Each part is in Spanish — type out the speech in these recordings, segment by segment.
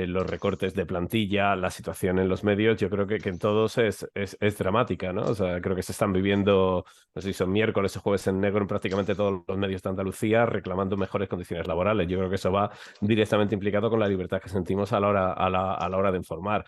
los recortes de plantilla, la situación en los medios, yo creo que en todos es dramática, ¿no? O sea, creo que se están viviendo, no sé si son miércoles o jueves en negro en prácticamente todos los medios de Andalucía reclamando mejores condiciones laborales. Yo creo que eso va directamente implicado con la libertad que sentimos a la hora de informar,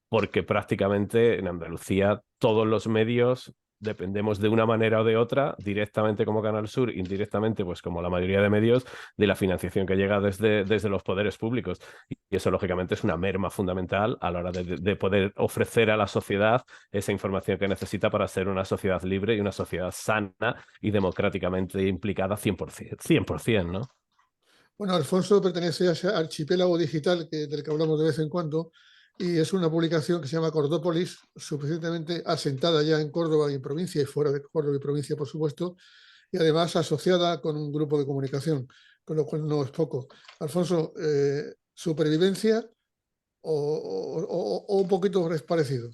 porque prácticamente en Andalucía todos los medios dependemos de una manera o de otra, directamente como Canal Sur, indirectamente, pues como la mayoría de medios, de la financiación que llega desde los poderes públicos. Y eso, lógicamente, es una merma fundamental a la hora de poder ofrecer a la sociedad esa información que necesita para ser una sociedad libre y una sociedad sana y democráticamente implicada 100%, 100%, ¿no? Bueno, Alfonso pertenece a ese archipiélago digital del que hablamos de vez en cuando y es una publicación que se llama Cordópolis, suficientemente asentada ya en Córdoba y en provincia y fuera de Córdoba y provincia, por supuesto, y además asociada con un grupo de comunicación, con lo cual no es poco. Alfonso, ¿supervivencia o un poquito parecido?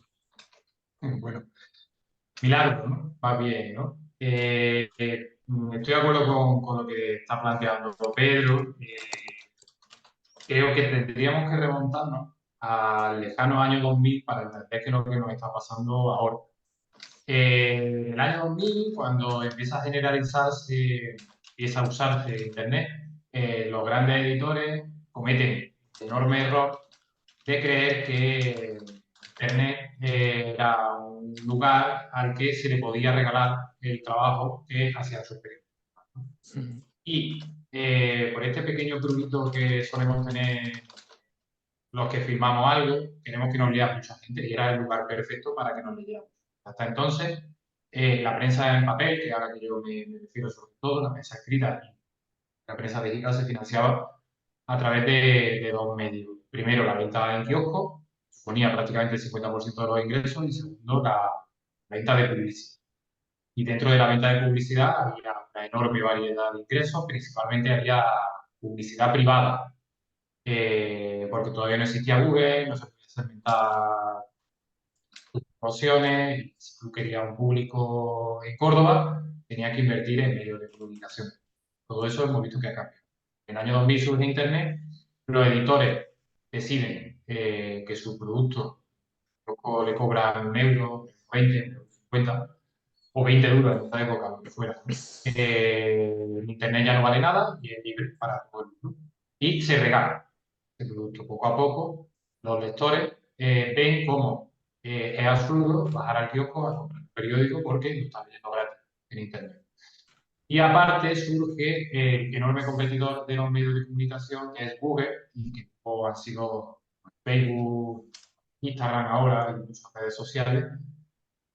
Bueno, milagro, ¿no? Va bien, ¿no? Estoy de acuerdo con lo que está planteando Pedro. Creo que tendríamos que remontarnos al lejano año 2000 para entender qué es lo que nos está pasando ahora. En el año 2000, cuando empieza a generalizarse, empieza a usarse Internet, los grandes editores cometen el enorme error de creer que Internet era un lugar al que se le podía regalar el trabajo que hacían sus periodistas. Y por este pequeño truquito que solemos tener los que firmamos algo, queremos que nos lea mucha gente y era el lugar perfecto para que nos leyéramos. Hasta entonces, la prensa en papel, que ahora que yo me refiero sobre todo, la prensa escrita y la prensa digital se financiaba a través de dos medios. Primero, la venta en kiosco, suponía prácticamente el 50% de los ingresos, y segundo, la venta de publicidad. Y dentro de la venta de publicidad había una enorme variedad de ingresos, principalmente había publicidad privada, porque todavía no existía Google, no se podía segmentar promociones, y si tú querías un público en Córdoba, tenías que invertir en medios de comunicación. Todo eso hemos visto que ha cambiado. En el año 2000 surge Internet, los editores deciden que su producto le cobran 1 euro, 20, 50 o 20 euros en esta época, lo que fuera. Internet ya no vale nada y es libre para todo el mundo. Y se regala el producto poco a poco. Los lectores ven cómo es absurdo bajar al kiosco a comprar un periódico porque lo está leyendo gratis en Internet. Y aparte surge el enorme competidor de los medios de comunicación, que es Google, y que han sido Facebook, Instagram ahora, y muchas redes sociales,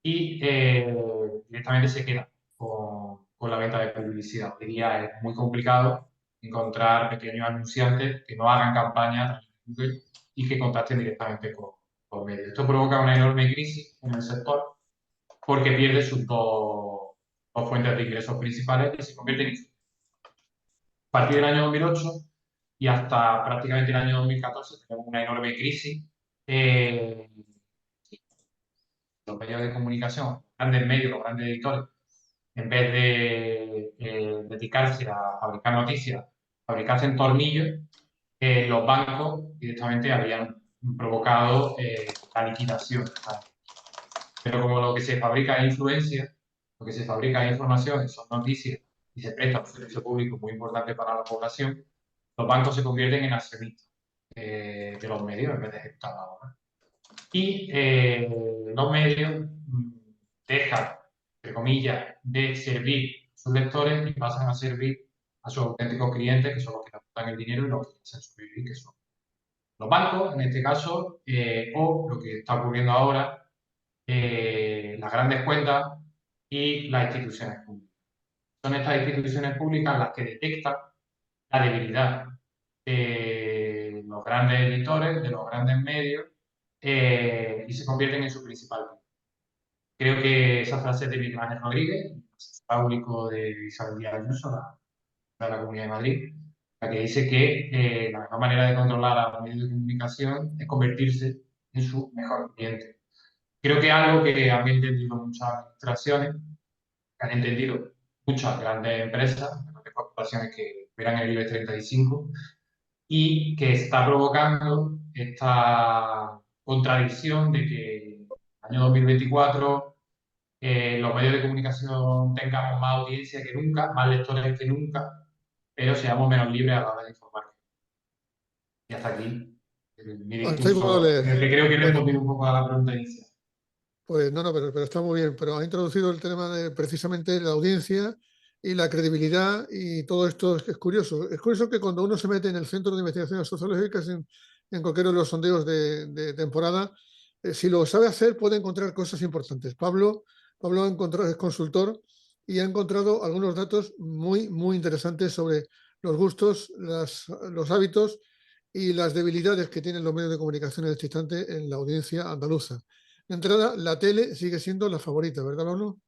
y directamente se queda con la venta de publicidad. Hoy día es muy complicado encontrar pequeños anunciantes que no hagan campaña en Google y que contacten directamente con medios. Esto provoca una enorme crisis en el sector porque pierde sus dos fuentes de ingresos principales y se convierten en... A partir del año 2008 y hasta prácticamente el año 2014 tenemos una enorme crisis. Los medios de comunicación, grandes medios, los grandes editores, en vez de dedicarse a fabricar noticias, fabricarse en tornillos, los bancos directamente habían provocado la liquidación. ¿Sabes? Pero como lo que se fabrica es influencia, lo que se fabrica es información, son noticias y se presta un servicio público muy importante para la población, los bancos se convierten en accionistas de los medios en vez de ejecutadores. Y los medios dejan, entre comillas, de servir a sus lectores y pasan a servir a sus auténticos clientes, que son los que aportan el dinero y los que hacen sobrevivir, que son los bancos, en este caso, o lo que está ocurriendo ahora, las grandes cuentas y las instituciones públicas. Son estas instituciones públicas las que detectan la debilidad de los grandes editores, de los grandes medios, y se convierten en su principal. Creo que esa frase es de Miguel Ángel Rodríguez, público de Isabel Díaz Ayuso, de la Comunidad de Madrid, la que dice que la mejor manera de controlar a los medios de comunicación es convertirse en su mejor cliente. Creo que es algo que han entendido muchas administraciones, que han entendido muchas grandes empresas, grandes corporaciones que operan en el IBEX 35, y que está provocando esta contradicción de que en el año 2024 los medios de comunicación tengamos más audiencia que nunca, más lectores que nunca, pero seamos menos libres a la hora de informar. Y hasta aquí mi Hasta ahí puedo discurso, leer. en el que creo que he Bueno, respondido un poco a la pregunta inicial. pues no, pero está muy bien. Pero ha introducido el tema de precisamente la audiencia y la credibilidad y todo esto es curioso. Es curioso que cuando uno se mete en el Centro de Investigaciones Sociológicas, en cualquiera de los sondeos de temporada, si lo sabe hacer puede encontrar cosas importantes. Pablo ha encontrado, es consultor y ha encontrado algunos datos muy, muy interesantes sobre los gustos, los hábitos y las debilidades que tienen los medios de comunicación en este instante en la audiencia andaluza. De entrada, la tele sigue siendo la favorita, ¿verdad, Pablo?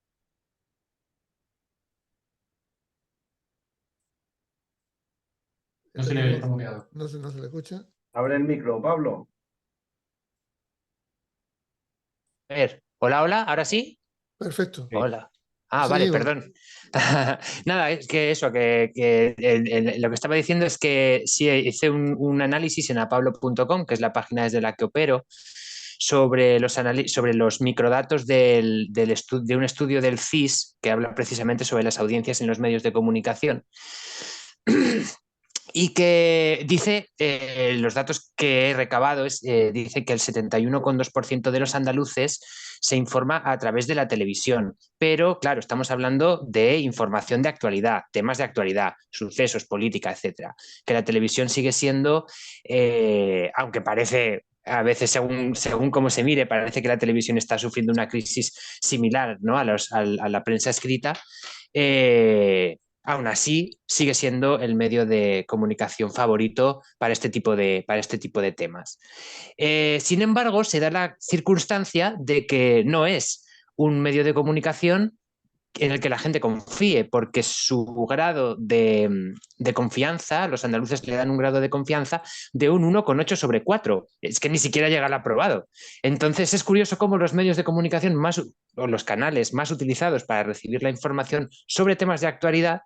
No se le ve, está Tenemos, muteado. no se le escucha. Abre el micro, Pablo. A ver, hola, hola, ¿ahora sí? Perfecto. Sí. Hola. Ah, vale, Seguimos. perdón. Nada, es que eso, lo que estaba diciendo es que sí hice un análisis en apablo.com, que es la página desde la que opero, sobre sobre los microdatos de un estudio del CIS que habla precisamente sobre las audiencias en los medios de comunicación. Y que dice, los datos que he recabado, dice que el 71,2% de los andaluces se informa a través de la televisión. Pero, claro, estamos hablando de información de actualidad, temas de actualidad, sucesos, política, etcétera. Que la televisión sigue siendo, aunque parece a veces, según cómo se mire, parece que la televisión está sufriendo una crisis similar, ¿no?, a la prensa escrita. Aún así, sigue siendo el medio de comunicación favorito para este tipo de temas. Sin embargo, se da la circunstancia de que no es un medio de comunicación en el que la gente confíe, porque su grado de confianza, los andaluces le dan un grado de confianza de un 1,8 sobre 4. Es que ni siquiera llega al aprobado. Entonces es curioso cómo los medios de comunicación o los canales más utilizados para recibir la información sobre temas de actualidad,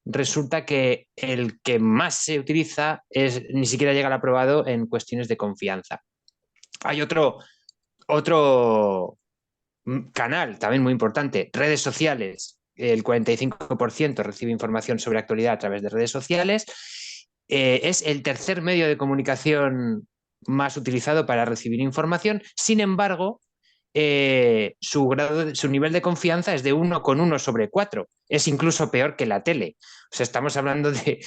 resulta que el que más se utiliza ni siquiera llega al aprobado en cuestiones de confianza. Hay otro canal también muy importante, redes sociales. El 45% recibe información sobre actualidad a través de redes sociales. Es el tercer medio de comunicación más utilizado para recibir información. Sin embargo, su nivel de confianza es de 1,1 sobre 4. Es incluso peor que la tele. O sea, estamos hablando de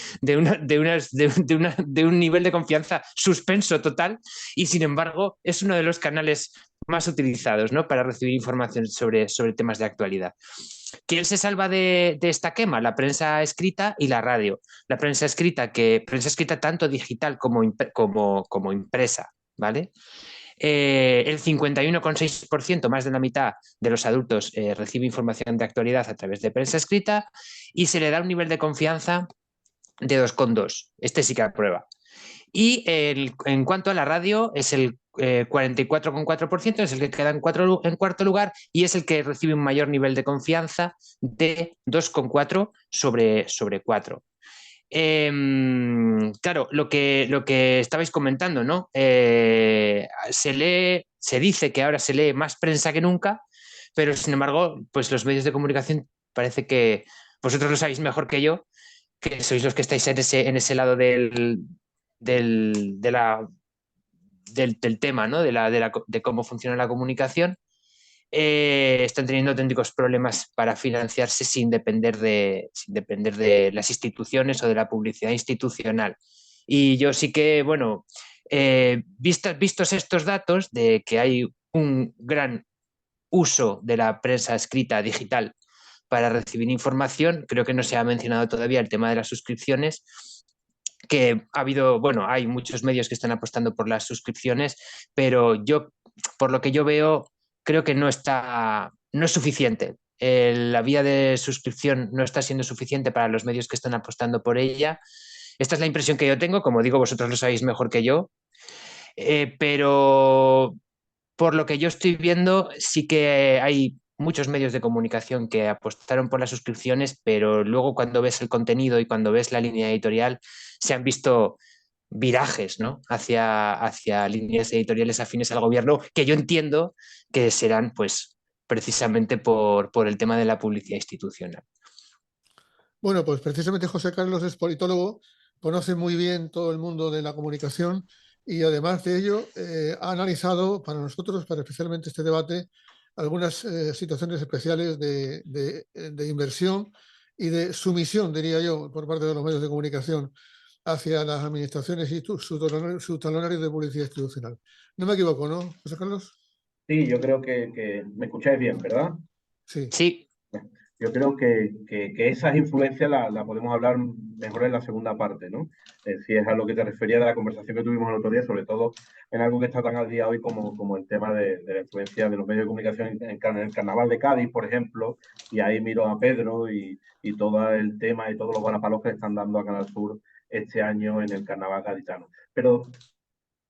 un nivel de confianza suspenso total, y sin embargo es uno de los canales más utilizados, ¿no?, para recibir información sobre temas de actualidad. ¿Quién se salva de esta quema? La prensa escrita y la radio. La prensa escrita tanto digital como impresa, ¿vale? El 51,6%, más de la mitad de los adultos, recibe información de actualidad a través de prensa escrita, y se le da un nivel de confianza de 2,2. Este sí que aprueba. Y en cuanto a la radio, es el 44,4%, es el que queda en cuarto lugar, y es el que recibe un mayor nivel de confianza de 2,4 sobre 4. Claro, lo que estabais comentando, ¿no? Se dice que ahora se lee más prensa que nunca, pero sin embargo, pues los medios de comunicación, parece que vosotros lo sabéis mejor que yo, que sois los que estáis en ese lado del tema, ¿no?, de cómo funciona la comunicación. Están teniendo auténticos problemas para financiarse sin depender de las instituciones o de la publicidad institucional. Y yo sí que, bueno, vistos estos datos de que hay un gran uso de la prensa escrita digital para recibir información, creo que no se ha mencionado todavía el tema de las suscripciones, que hay muchos medios que están apostando por las suscripciones, pero yo, por lo que yo veo, creo que no es suficiente. La vía de suscripción no está siendo suficiente para los medios que están apostando por ella. Esta es la impresión que yo tengo, como digo, vosotros lo sabéis mejor que yo, pero por lo que yo estoy viendo, sí que hay muchos medios de comunicación que apostaron por las suscripciones, pero luego cuando ves el contenido y cuando ves la línea editorial, se han visto virajes, ¿no? hacia líneas editoriales afines al gobierno, que yo entiendo que serán pues precisamente por el tema de la publicidad institucional. Bueno, pues precisamente José Carlos es politólogo, conoce muy bien todo el mundo de la comunicación y además de ello ha analizado para nosotros, para especialmente este debate, algunas situaciones especiales de inversión y de sumisión, diría yo, por parte de los medios de comunicación hacia las administraciones y sus talonarios de publicidad institucional. No me equivoco, ¿no, José Carlos? Sí, yo creo que me escucháis bien, ¿verdad? Sí. Sí. Yo creo que esas influencias la podemos hablar mejor en la segunda parte, ¿no? Si es a lo que te refería de la conversación que tuvimos el otro día, sobre todo en algo que está tan al día hoy como el tema de la influencia de los medios de comunicación en el Carnaval de Cádiz, por ejemplo, y ahí miro a Pedro y todo el tema y todos los buenos que le están dando a Canal Sur este año en el Carnaval gaditano. Pero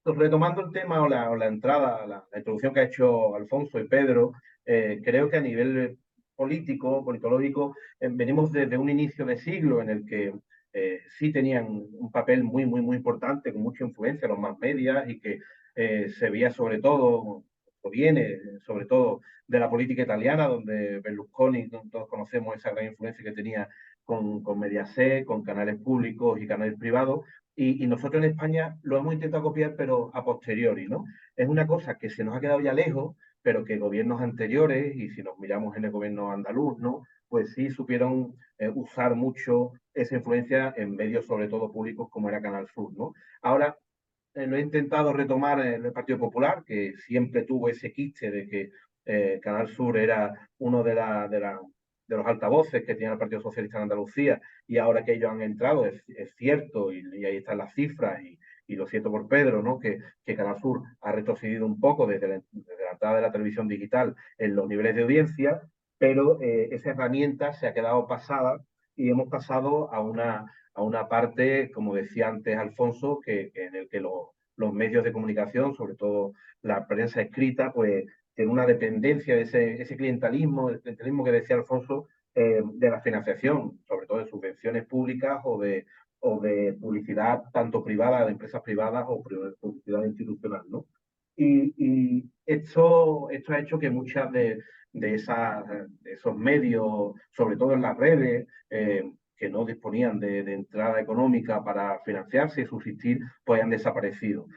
retomando el tema o la entrada, la introducción que ha hecho Alfonso y Pedro, creo que a nivel político, politológico, venimos desde un inicio de siglo en el que sí tenían un papel muy, muy, muy importante, con mucha influencia en los más medias y que se veía sobre todo, o viene sobre todo de la política italiana, donde Berlusconi, todos conocemos esa gran influencia que tenía con Mediaset, con canales públicos y canales privados, y nosotros en España lo hemos intentado copiar, pero a posteriori, ¿no? Es una cosa que se nos ha quedado ya lejos, pero que gobiernos anteriores, y si nos miramos en el gobierno andaluz, ¿no? Pues sí supieron usar mucho esa influencia en medios, sobre todo públicos, como era Canal Sur, ¿no? Ahora, lo he intentado retomar en el Partido Popular, que siempre tuvo ese quiste de que Canal Sur era uno de los altavoces que tenía el Partido Socialista en Andalucía, y ahora que ellos han entrado, es cierto, y ahí están las cifras, y lo siento por Pedro, ¿no? Que Canal Sur ha retrocedido un poco desde la entrada de la televisión digital en los niveles de audiencia, pero esa herramienta se ha quedado pasada y hemos pasado a una parte, como decía antes Alfonso, en el que los medios de comunicación, sobre todo la prensa escrita, pues tiene una dependencia de ese clientelismo, el clientelismo que decía Alfonso, de la financiación, sobre todo de subvenciones públicas o de publicidad tanto privada, de empresas privadas o publicidad institucional, ¿no? Y esto ha hecho que muchas de esos medios, sobre todo en las redes, que no disponían de entrada económica para financiarse y subsistir, pues han desaparecido.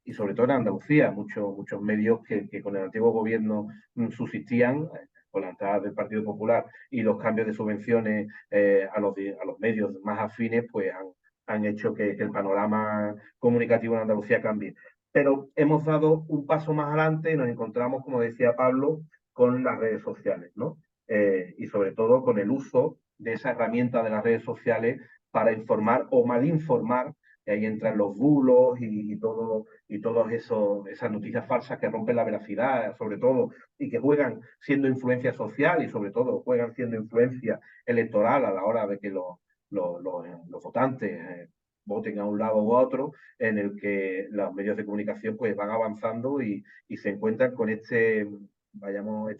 Y sobre todo en Andalucía, muchos medios que con el antiguo gobierno subsistían, con la entrada del Partido Popular y los cambios de subvenciones a los medios más afines, pues han hecho que el panorama comunicativo en Andalucía cambie. Pero hemos dado un paso más adelante y nos encontramos, como decía Pablo, con las redes sociales, ¿no? Y sobre todo con el uso de esa herramienta de las redes sociales para informar o malinformar, y ahí entran los bulos y todas esas noticias falsas que rompen la veracidad, sobre todo, y que juegan siendo influencia social y sobre todo juegan siendo influencia electoral a la hora de que los votantes voten a un lado u otro, en el que los medios de comunicación pues van avanzando y se encuentran con esta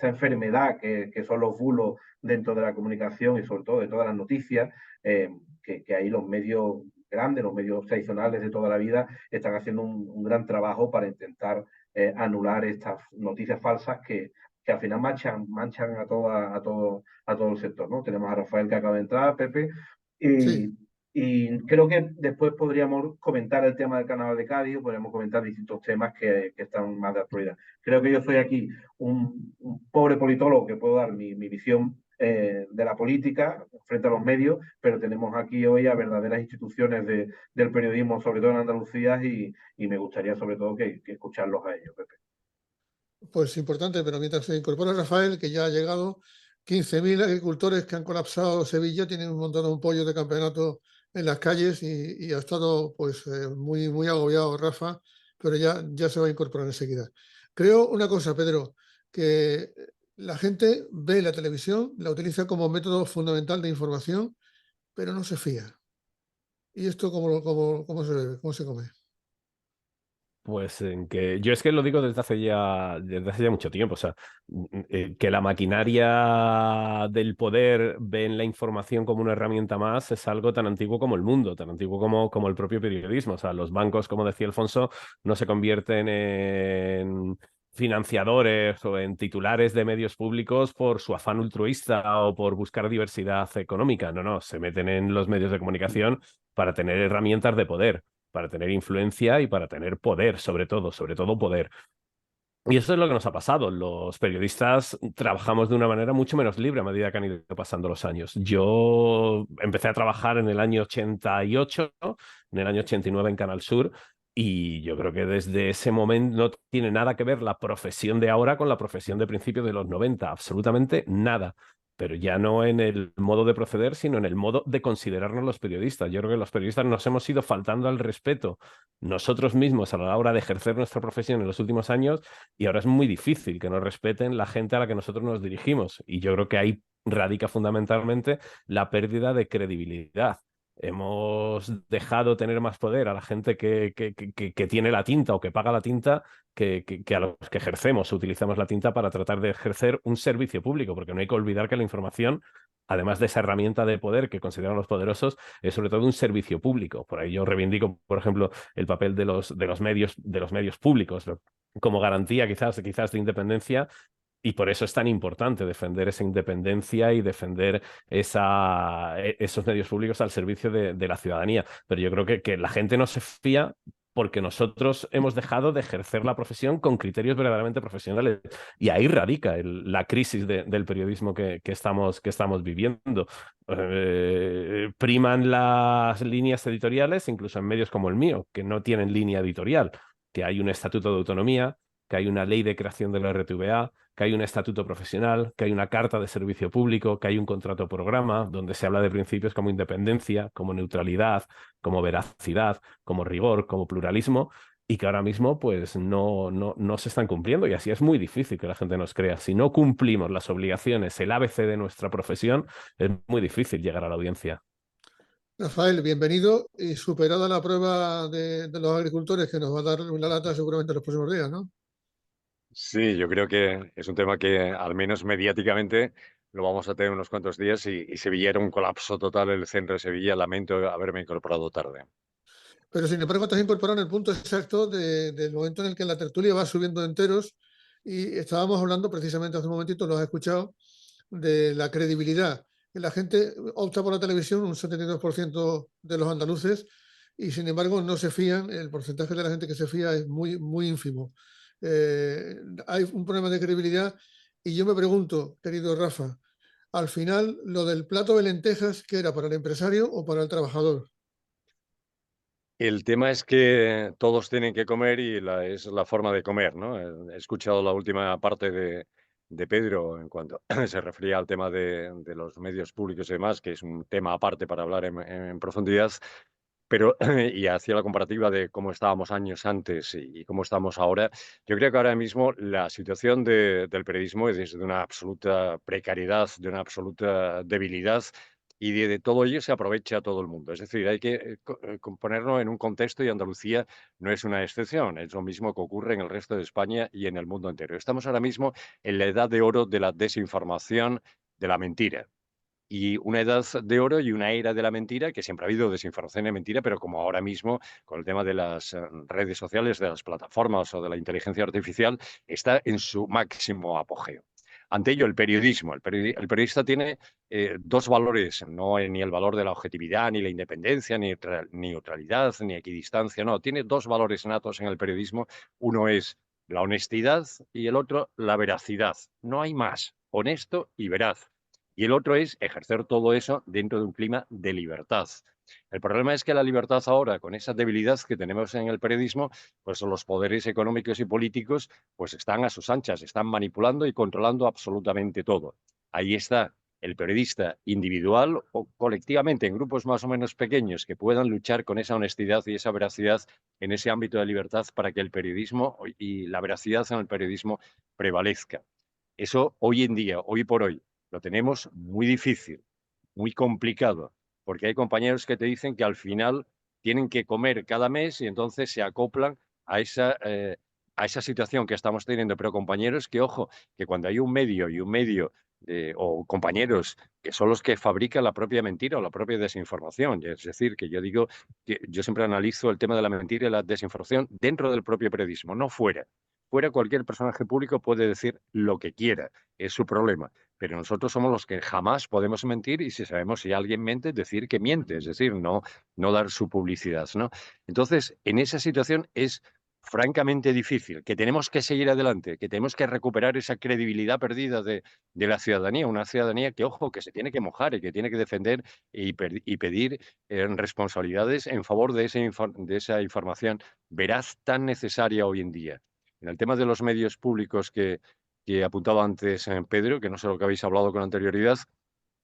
enfermedad que son los bulos dentro de la comunicación y sobre todo de todas las noticias, que ahí los medios grandes, los medios tradicionales de toda la vida, están haciendo un gran trabajo para intentar anular estas noticias falsas que al final manchan a todo el sector, ¿no? Tenemos a Rafael que acaba de entrar, Pepe, Sí. y creo que después podríamos comentar el tema del Carnaval de Cádiz, podríamos comentar distintos temas que están más de actualidad. Creo que yo soy aquí un pobre politólogo que puedo dar mi visión de la política frente a los medios, pero tenemos aquí hoy a verdaderas instituciones del periodismo, sobre todo en Andalucía, y me gustaría sobre todo que escucharlos a ellos, Pepe. Pues importante, pero mientras se incorpora Rafael, que ya ha llegado, 15.000 agricultores que han colapsado Sevilla, tienen un montón de pollo de campeonato en las calles y ha estado pues muy, muy agobiado Rafa, pero ya se va a incorporar enseguida. Creo una cosa, Pedro, que la gente ve la televisión, la utiliza como método fundamental de información, pero no se fía. ¿Y esto cómo se bebe? ¿Cómo se come? Pues en que yo es que lo digo desde hace ya mucho tiempo, o sea, que la maquinaria del poder ve en la información como una herramienta más es algo tan antiguo como el mundo, tan antiguo como el propio periodismo. O sea, los bancos, como decía Alfonso, no se convierten en financiadores o en titulares de medios públicos por su afán altruista o por buscar diversidad económica. No, no, se meten en los medios de comunicación para tener herramientas de poder, para tener influencia y para tener poder, sobre todo poder. Y eso es lo que nos ha pasado. Los periodistas trabajamos de una manera mucho menos libre a medida que han ido pasando los años. Yo empecé a trabajar en el año 88, en el año 89 en Canal Sur, y yo creo que desde ese momento no tiene nada que ver la profesión de ahora con la profesión de principios de los 90, absolutamente nada. Pero ya no en el modo de proceder, sino en el modo de considerarnos los periodistas. Yo creo que los periodistas nos hemos ido faltando al respeto nosotros mismos a la hora de ejercer nuestra profesión en los últimos años, y ahora es muy difícil que nos respeten la gente a la que nosotros nos dirigimos. Y yo creo que ahí radica fundamentalmente la pérdida de credibilidad. Hemos dejado tener más poder a la gente que tiene la tinta o que paga la tinta que a los que ejercemos, utilizamos la tinta para tratar de ejercer un servicio público, porque no hay que olvidar que la información, además de esa herramienta de poder que consideran los poderosos, es sobre todo un servicio público. Por ahí yo reivindico, por ejemplo, el papel de los medios públicos como garantía quizás de independencia, y por eso es tan importante defender esa independencia y defender esos medios públicos al servicio de la ciudadanía. Pero yo creo que la gente no se fía porque nosotros hemos dejado de ejercer la profesión con criterios verdaderamente profesionales. Y ahí radica la crisis del periodismo que estamos viviendo. Priman las líneas editoriales, incluso en medios como el mío, que no tienen línea editorial, que hay un estatuto de autonomía, que hay una ley de creación de la RTVA, que hay un estatuto profesional, que hay una carta de servicio público, que hay un contrato programa donde se habla de principios como independencia, como neutralidad, como veracidad, como rigor, como pluralismo, y que ahora mismo pues no se están cumpliendo, y así es muy difícil que la gente nos crea. Si no cumplimos las obligaciones, el ABC de nuestra profesión, es muy difícil llegar a la audiencia. Rafael, bienvenido y superada la prueba de los agricultores que nos va a dar una lata seguramente en los próximos días, ¿no? Sí, yo creo que es un tema que al menos mediáticamente lo vamos a tener unos cuantos días y Sevilla era un colapso total en el centro de Sevilla. Lamento haberme incorporado tarde. Pero sin embargo, te has incorporado en el punto exacto del momento en el que la tertulia va subiendo enteros, y estábamos hablando precisamente hace un momentito, lo has escuchado, de la credibilidad. La gente opta por la televisión, un 72% de los andaluces, y sin embargo no se fían, el porcentaje de la gente que se fía es muy, muy ínfimo. Hay un problema de credibilidad, y yo me pregunto, querido Rafa, al final, lo del plato de lentejas, ¿qué era, para el empresario o para el trabajador? El tema es que todos tienen que comer y es la forma de comer, ¿no? He escuchado la última parte de Pedro en cuanto se refería al tema de los medios públicos y demás, que es un tema aparte para hablar en profundidad. Pero, y hacía la comparativa de cómo estábamos años antes y cómo estamos ahora. Yo creo que ahora mismo la situación del periodismo es de una absoluta precariedad, de una absoluta debilidad, y de todo ello se aprovecha todo el mundo. Es decir, hay que ponerlo en un contexto, y Andalucía no es una excepción. Es lo mismo que ocurre en el resto de España y en el mundo entero. Estamos ahora mismo en la edad de oro de la desinformación, de la mentira, y una edad de oro y una era de la mentira, que siempre ha habido desinformación y mentira, pero como ahora mismo con el tema de las redes sociales, de las plataformas o de la inteligencia artificial, está en su máximo apogeo. Ante ello, el periodismo. El periodista tiene dos valores, no ni el valor de la objetividad, ni la independencia, ni neutralidad, ni equidistancia, no. Tiene dos valores natos en el periodismo. Uno es la honestidad y el otro la veracidad. No hay más. Honesto y veraz. Y el otro es ejercer todo eso dentro de un clima de libertad. El problema es que la libertad ahora, con esa debilidad que tenemos en el periodismo, pues los poderes económicos y políticos pues están a sus anchas, están manipulando y controlando absolutamente todo. Ahí está el periodista individual o colectivamente en grupos más o menos pequeños que puedan luchar con esa honestidad y esa veracidad en ese ámbito de libertad para que el periodismo y la veracidad en el periodismo prevalezca. Eso hoy en día, hoy por hoy, lo tenemos muy difícil, muy complicado, porque hay compañeros que te dicen que al final tienen que comer cada mes y entonces se acoplan a esa situación que estamos teniendo. Pero compañeros, que ojo, que cuando hay un medio o compañeros que son los que fabrican la propia mentira o la propia desinformación, es decir, que yo digo que yo siempre analizo el tema de la mentira y la desinformación dentro del propio periodismo, no fuera. Fuera cualquier personaje público puede decir lo que quiera, es su problema. Pero nosotros somos los que jamás podemos mentir y si sabemos si alguien miente, decir que miente, es decir, no dar su publicidad, ¿no? Entonces, en esa situación es francamente difícil, que tenemos que seguir adelante, que tenemos que recuperar esa credibilidad perdida de la ciudadanía, una ciudadanía que, ojo, que se tiene que mojar y que tiene que defender y pedir responsabilidades en favor de esa información veraz tan necesaria hoy en día. En el tema de los medios públicos que apuntaba antes Pedro, que no sé lo que habéis hablado con anterioridad,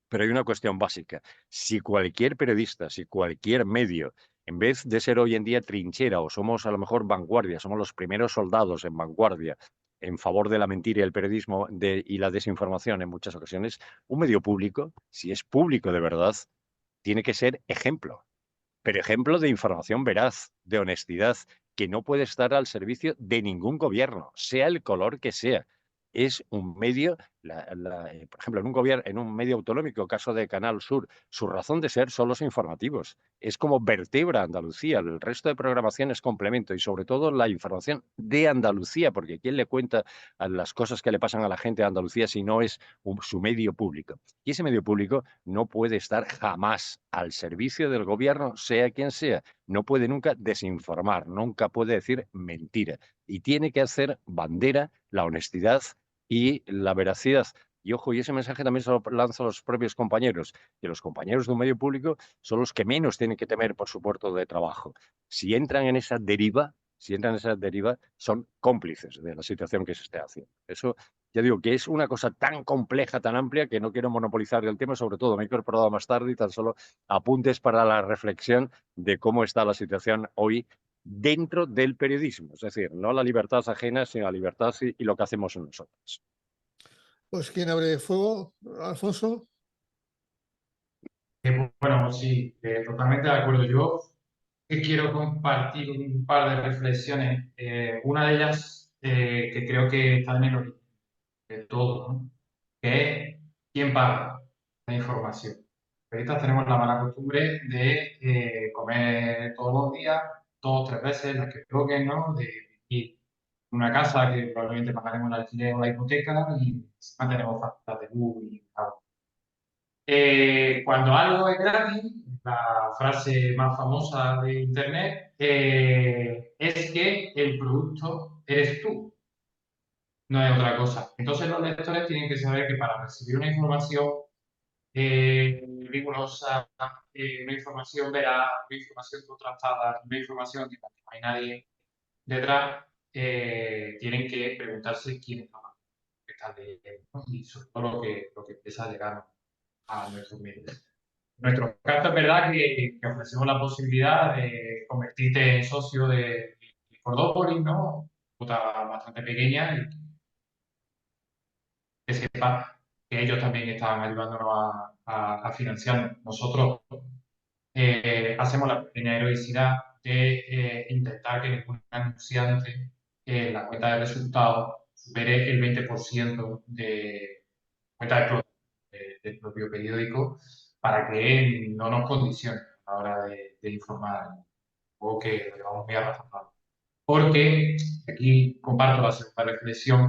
pero hay una cuestión básica. Si cualquier periodista, si cualquier medio, en vez de ser hoy en día trinchera o somos a lo mejor vanguardia, somos los primeros soldados en vanguardia en favor de la mentira y el periodismo y la desinformación en muchas ocasiones, un medio público, si es público de verdad, tiene que ser ejemplo, pero ejemplo de información veraz, de honestidad, que no puede estar al servicio de ningún gobierno, sea el color que sea. Es un medio, por ejemplo, en un medio autonómico, caso de Canal Sur, su razón de ser son los informativos. Es como vertebra Andalucía, el resto de programación es complemento y sobre todo la información de Andalucía, porque ¿quién le cuenta a las cosas que le pasan a la gente de Andalucía si no es su medio público? Y ese medio público no puede estar jamás al servicio del gobierno, sea quien sea. No puede nunca desinformar, nunca puede decir mentira. Y tiene que hacer bandera la honestidad y la veracidad. Y ojo, y ese mensaje también se lo lanzo a los propios compañeros, que los compañeros de un medio público son los que menos tienen que temer por su puesto de trabajo. Si entran en esa deriva, son cómplices de la situación que se esté haciendo. Eso, ya digo, que es una cosa tan compleja, tan amplia, que no quiero monopolizar el tema, sobre todo me he incorporado más tarde y tan solo apuntes para la reflexión de cómo está la situación hoy dentro del periodismo, es decir, no la libertad ajena, sino la libertad y lo que hacemos nosotros. Pues, ¿quién abre fuego? Alfonso. Bueno, sí, totalmente de acuerdo. Yo quiero compartir un par de reflexiones. Una de ellas que creo que está en el origen de todo, ¿no? Que es quién paga la información. Los periodistas tenemos la mala costumbre de comer todos los días, 2 o 3 veces, las que toquen, ¿no? De vivir en una casa que probablemente pagaremos el alquiler o la hipoteca y mantenemos facturas de luz y agua. Cuando algo es gratis, la frase más famosa de Internet es que el producto eres tú, no es otra cosa. Entonces los lectores tienen que saber que para recibir una información rigurosa, una información veraz, una información contrastada, una información que no hay nadie detrás, tienen que preguntarse quién es la que está leyendo, ¿no? Y sobre todo lo que empieza a llegar a nuestros medios. En nuestro caso es verdad que ofrecemos la posibilidad de convertirte en socio de Cordópolis, ¿no? Cuota bastante pequeña y que sepa que ellos también están ayudándonos a financiarnos. Nosotros hacemos la pequeña heroicidad de intentar que ningún anunciante en la cuenta de resultados supere el 20% de cuenta del propio periódico para que no nos condicione a la hora de informar o que lo llevamos muy arrastrado. Porque, aquí comparto la segunda reflexión,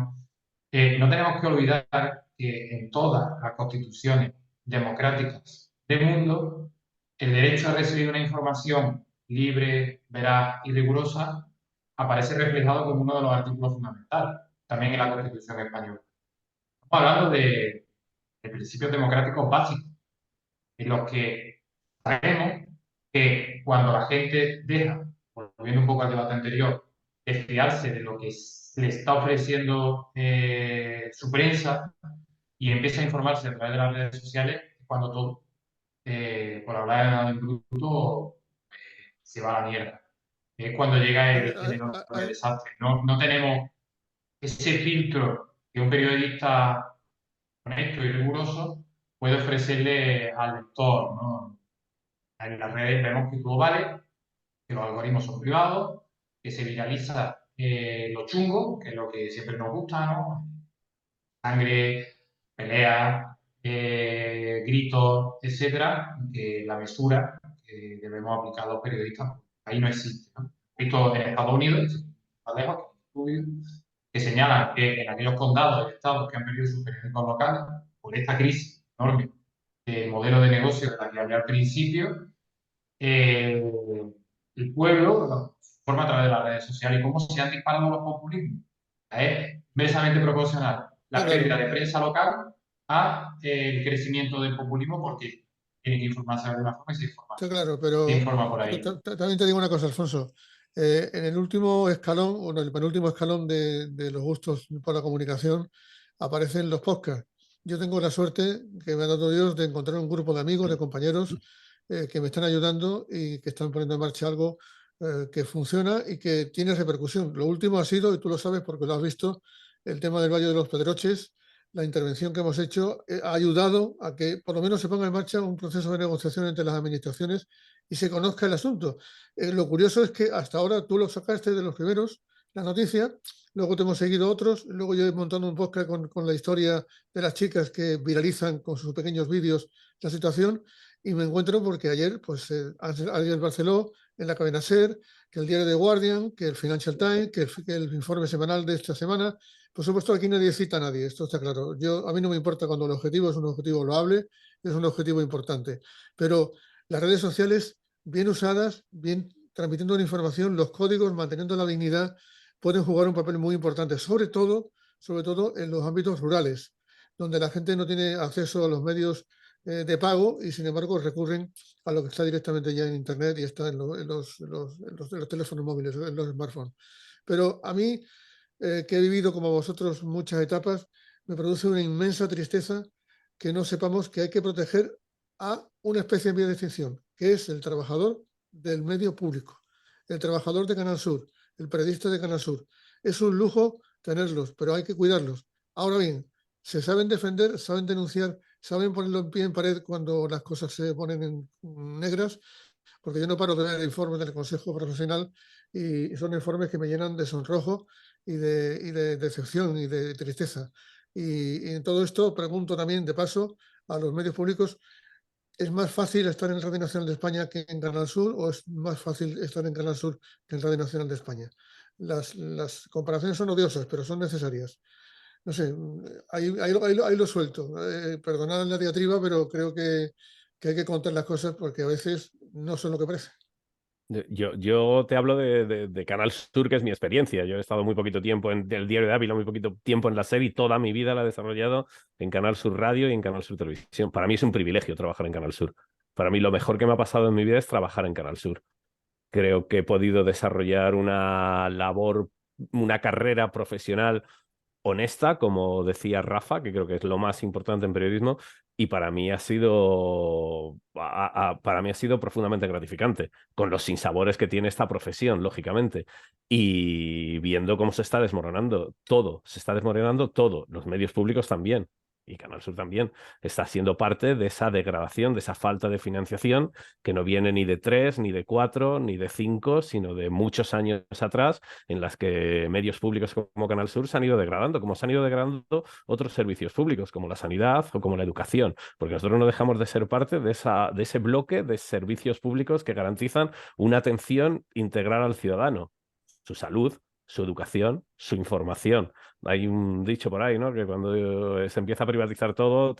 no tenemos que olvidar que en todas las constituciones democráticas del mundo, el derecho a recibir una información libre, veraz y rigurosa aparece reflejado como uno de los artículos fundamentales, también en la Constitución española. Estamos hablando de principios democráticos básicos, en los que sabemos que cuando la gente deja, volviendo un poco al debate anterior, de fiarse de lo que le está ofreciendo su prensa y empieza a informarse a través de las redes sociales, es cuando todo, por hablar en bruto, se va a la mierda. Es cuando llega el enorme desastre. No tenemos ese filtro que un periodista honesto y riguroso puede ofrecerle al lector, ¿no? En las redes vemos que todo vale, que los algoritmos son privados, que se viraliza lo chungo, que es lo que siempre nos gusta, ¿no? Sangre, pelea, gritos, etcétera, que la mesura que debemos aplicar a los periodistas, ahí no existe, ¿no? Esto en Estados Unidos, más lejos, estudios que señalan que en aquellos condados y estados que han perdido sus periódicos locales, por esta crisis enorme del modelo de negocio de la que hablé al principio, el pueblo forma a través de las redes sociales y cómo se han disparado los populismos. Es inversamente proporcional la pérdida de prensa local a el crecimiento del populismo porque tiene que informarse de alguna forma y se informa, Está claro, pero se informa por ahí. también te digo una cosa, Alfonso. En el último escalón, o en el penúltimo escalón de los gustos por la comunicación, aparecen los podcasts. Yo tengo la suerte que me ha dado Dios de encontrar un grupo de amigos, de compañeros que me están ayudando y que están poniendo en marcha algo que funciona y que tiene repercusión. Lo último ha sido, y tú lo sabes porque lo has visto, el tema del Valle de los Pedroches. La intervención que hemos hecho ha ayudado a que por lo menos se ponga en marcha un proceso de negociación entre las administraciones y se conozca el asunto. Lo curioso es que hasta ahora tú lo sacaste de los primeros, la noticia, luego te hemos seguido otros, luego yo he montado un podcast con la historia de las chicas que viralizan con sus pequeños vídeos la situación y me encuentro porque ayer pues Ariel Barceló en la cadena SER, que el diario The Guardian, que el Financial Times, que el informe semanal de esta semana. Por supuesto, aquí nadie cita a nadie, esto está claro. A mí no me importa cuando el objetivo es un objetivo loable, es un objetivo importante. Pero las redes sociales, bien usadas, bien transmitiendo la información, los códigos, manteniendo la dignidad, pueden jugar un papel muy importante, sobre todo en los ámbitos rurales, donde la gente no tiene acceso a los medios de pago y, sin embargo, recurren a lo que está directamente ya en Internet y está en los teléfonos móviles, en los smartphones. Pero a mí, que he vivido como vosotros muchas etapas, me produce una inmensa tristeza que no sepamos que hay que proteger a una especie en vía de extinción, que es el trabajador del medio público, el trabajador de Canal Sur, el periodista de Canal Sur. Es un lujo tenerlos, pero hay que cuidarlos. Ahora bien, se saben defender, saben denunciar, saben ponerlo en pie en pared cuando las cosas se ponen en negras, porque yo no paro de ver informes del Consejo Profesional y son informes que me llenan de sonrojo y de decepción y de tristeza. Y en todo esto pregunto también, de paso, a los medios públicos, ¿es más fácil estar en Radio Nacional de España que en Canal Sur o es más fácil estar en Canal Sur que en Radio Nacional de España? Las comparaciones son odiosas, pero son necesarias. No sé, ahí lo suelto. Perdonad la diatriba, pero creo que hay que contar las cosas porque a veces no son lo que parece. Yo te hablo de Canal Sur, que es mi experiencia. Yo he estado muy poquito tiempo en el Diario de Ávila, muy poquito tiempo en la SER y toda mi vida la he desarrollado en Canal Sur Radio y en Canal Sur Televisión. Para mí es un privilegio trabajar en Canal Sur. Para mí lo mejor que me ha pasado en mi vida es trabajar en Canal Sur. Creo que he podido desarrollar una labor, una carrera profesional honesta, como decía Rafa, que creo que es lo más importante en periodismo, y para mí ha sido profundamente gratificante, con los sinsabores que tiene esta profesión, lógicamente, y viendo cómo se está desmoronando todo, los medios públicos también. Y Canal Sur también está siendo parte de esa degradación, de esa falta de financiación que no viene ni de 3, ni de 4, ni de 5, sino de muchos años atrás, en las que medios públicos como Canal Sur se han ido degradando, como se han ido degradando otros servicios públicos, como la sanidad o como la educación, porque nosotros no dejamos de ser parte de ese bloque de servicios públicos que garantizan una atención integral al ciudadano, su salud, su educación, su información. Hay un dicho por ahí, ¿no? Que cuando se empieza a privatizar todo,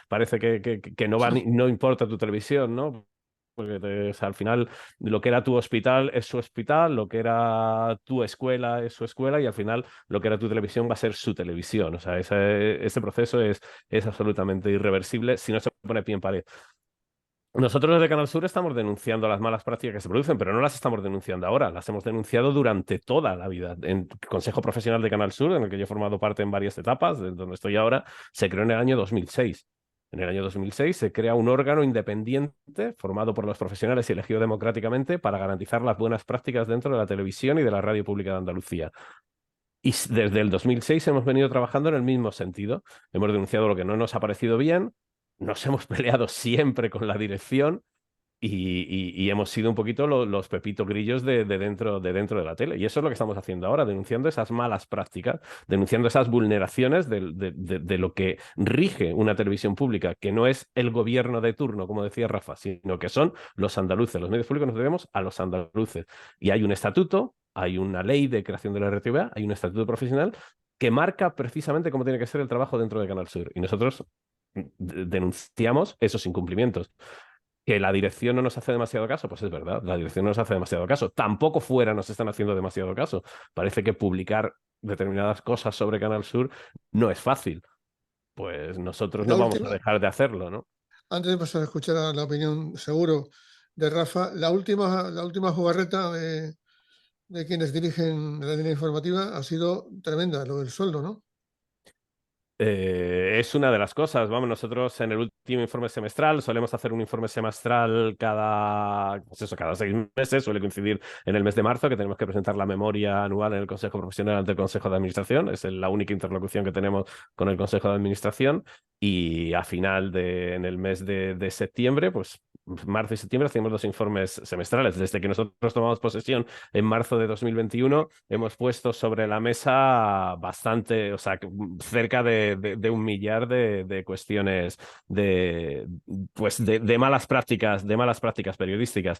parece que no importa tu televisión, ¿no? Porque al final lo que era tu hospital es su hospital, lo que era tu escuela es su escuela y al final lo que era tu televisión va a ser su televisión. O sea, ese proceso es absolutamente irreversible si no se pone pie en pared. Nosotros desde Canal Sur estamos denunciando las malas prácticas que se producen, pero no las estamos denunciando ahora, las hemos denunciado durante toda la vida. En el Consejo Profesional de Canal Sur, en el que yo he formado parte en varias etapas, de donde estoy ahora, se creó en el año 2006. En el año 2006 se crea un órgano independiente formado por los profesionales y elegido democráticamente para garantizar las buenas prácticas dentro de la televisión y de la radio pública de Andalucía. Y desde el 2006 hemos venido trabajando en el mismo sentido. Hemos denunciado lo que no nos ha parecido bien, nos hemos peleado siempre con la dirección, y hemos sido un poquito los pepitos grillos de dentro de la tele. Y eso es lo que estamos haciendo ahora, denunciando esas malas prácticas, denunciando esas vulneraciones de lo que rige una televisión pública, que no es el gobierno de turno, como decía Rafa, sino que son los andaluces. Los medios públicos nos debemos a los andaluces. Y hay un estatuto, hay una ley de creación de la RTVA, hay un estatuto profesional que marca precisamente cómo tiene que ser el trabajo dentro de Canal Sur. Y nosotros denunciamos esos incumplimientos. Que la dirección no nos hace demasiado caso, pues es verdad, la dirección no nos hace demasiado caso. Tampoco fuera nos están haciendo demasiado caso. Parece que publicar determinadas cosas sobre Canal Sur no es fácil. Pues nosotros La no vamos a última, dejar de hacerlo, ¿no? antes de pasar a escuchar la opinión seguro de Rafa, la última jugarreta de quienes dirigen la línea informativa ha sido tremenda, lo del sueldo, ¿no? Es una de las cosas. Vamos, nosotros en el último informe semestral solemos hacer un informe semestral pues eso, cada 6 meses, suele coincidir en el mes de marzo, que tenemos que presentar la memoria anual en el Consejo Profesional ante el Consejo de Administración. Es la única interlocución que tenemos con el Consejo de Administración. Y a final en el mes de septiembre, pues marzo y septiembre, hacemos 2 informes semestrales. Desde que nosotros tomamos posesión en marzo de 2021, hemos puesto sobre la mesa bastante, o sea, cerca de 1 millar de cuestiones pues de malas prácticas periodísticas.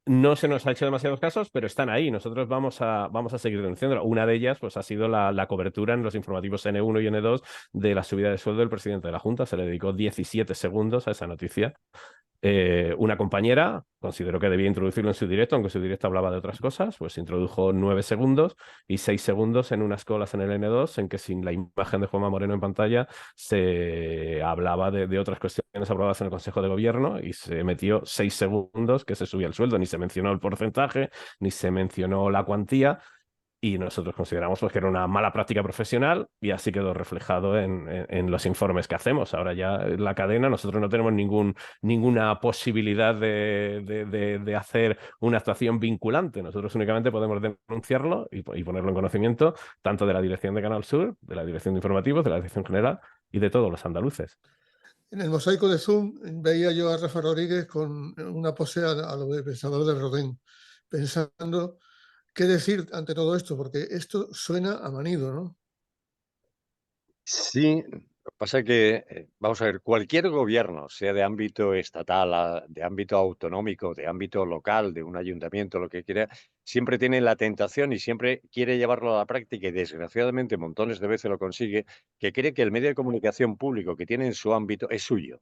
No se nos ha hecho demasiados casos, pero están ahí. Nosotros vamos a seguir denunciando. Una de ellas pues, ha sido la cobertura en los informativos N1 y N2 de la subida de sueldo del presidente de la Junta. Se le dedicó 17 segundos a esa noticia. Una compañera consideró que debía introducirlo en su directo, aunque su directo hablaba de otras cosas, pues introdujo 9 segundos y 6 segundos en unas colas en el N2 en que sin la imagen de Juanma Moreno en pantalla se hablaba de otras cuestiones aprobadas en el Consejo de Gobierno y se metió 6 segundos que se subía el sueldo, ni se mencionó el porcentaje, ni se mencionó la cuantía. Y nosotros consideramos pues, que era una mala práctica profesional y así quedó reflejado en los informes que hacemos. Ahora ya en la cadena nosotros no tenemos ninguna posibilidad de hacer una actuación vinculante. Nosotros únicamente podemos denunciarlo y ponerlo en conocimiento tanto de la dirección de Canal Sur, de la dirección de informativos, de la dirección general y de todos los andaluces. En el mosaico de Zoom veía yo a Rafa Rodríguez con una pose a lo de Pensador de Rodin, pensando qué decir ante todo esto, porque esto suena a manido, ¿no? Sí, lo que pasa es que, vamos a ver, cualquier gobierno, sea de ámbito estatal, de ámbito autonómico, de ámbito local, de un ayuntamiento, lo que quiera, siempre tiene la tentación y siempre quiere llevarlo a la práctica y desgraciadamente montones de veces lo consigue, que cree que el medio de comunicación público que tiene en su ámbito es suyo,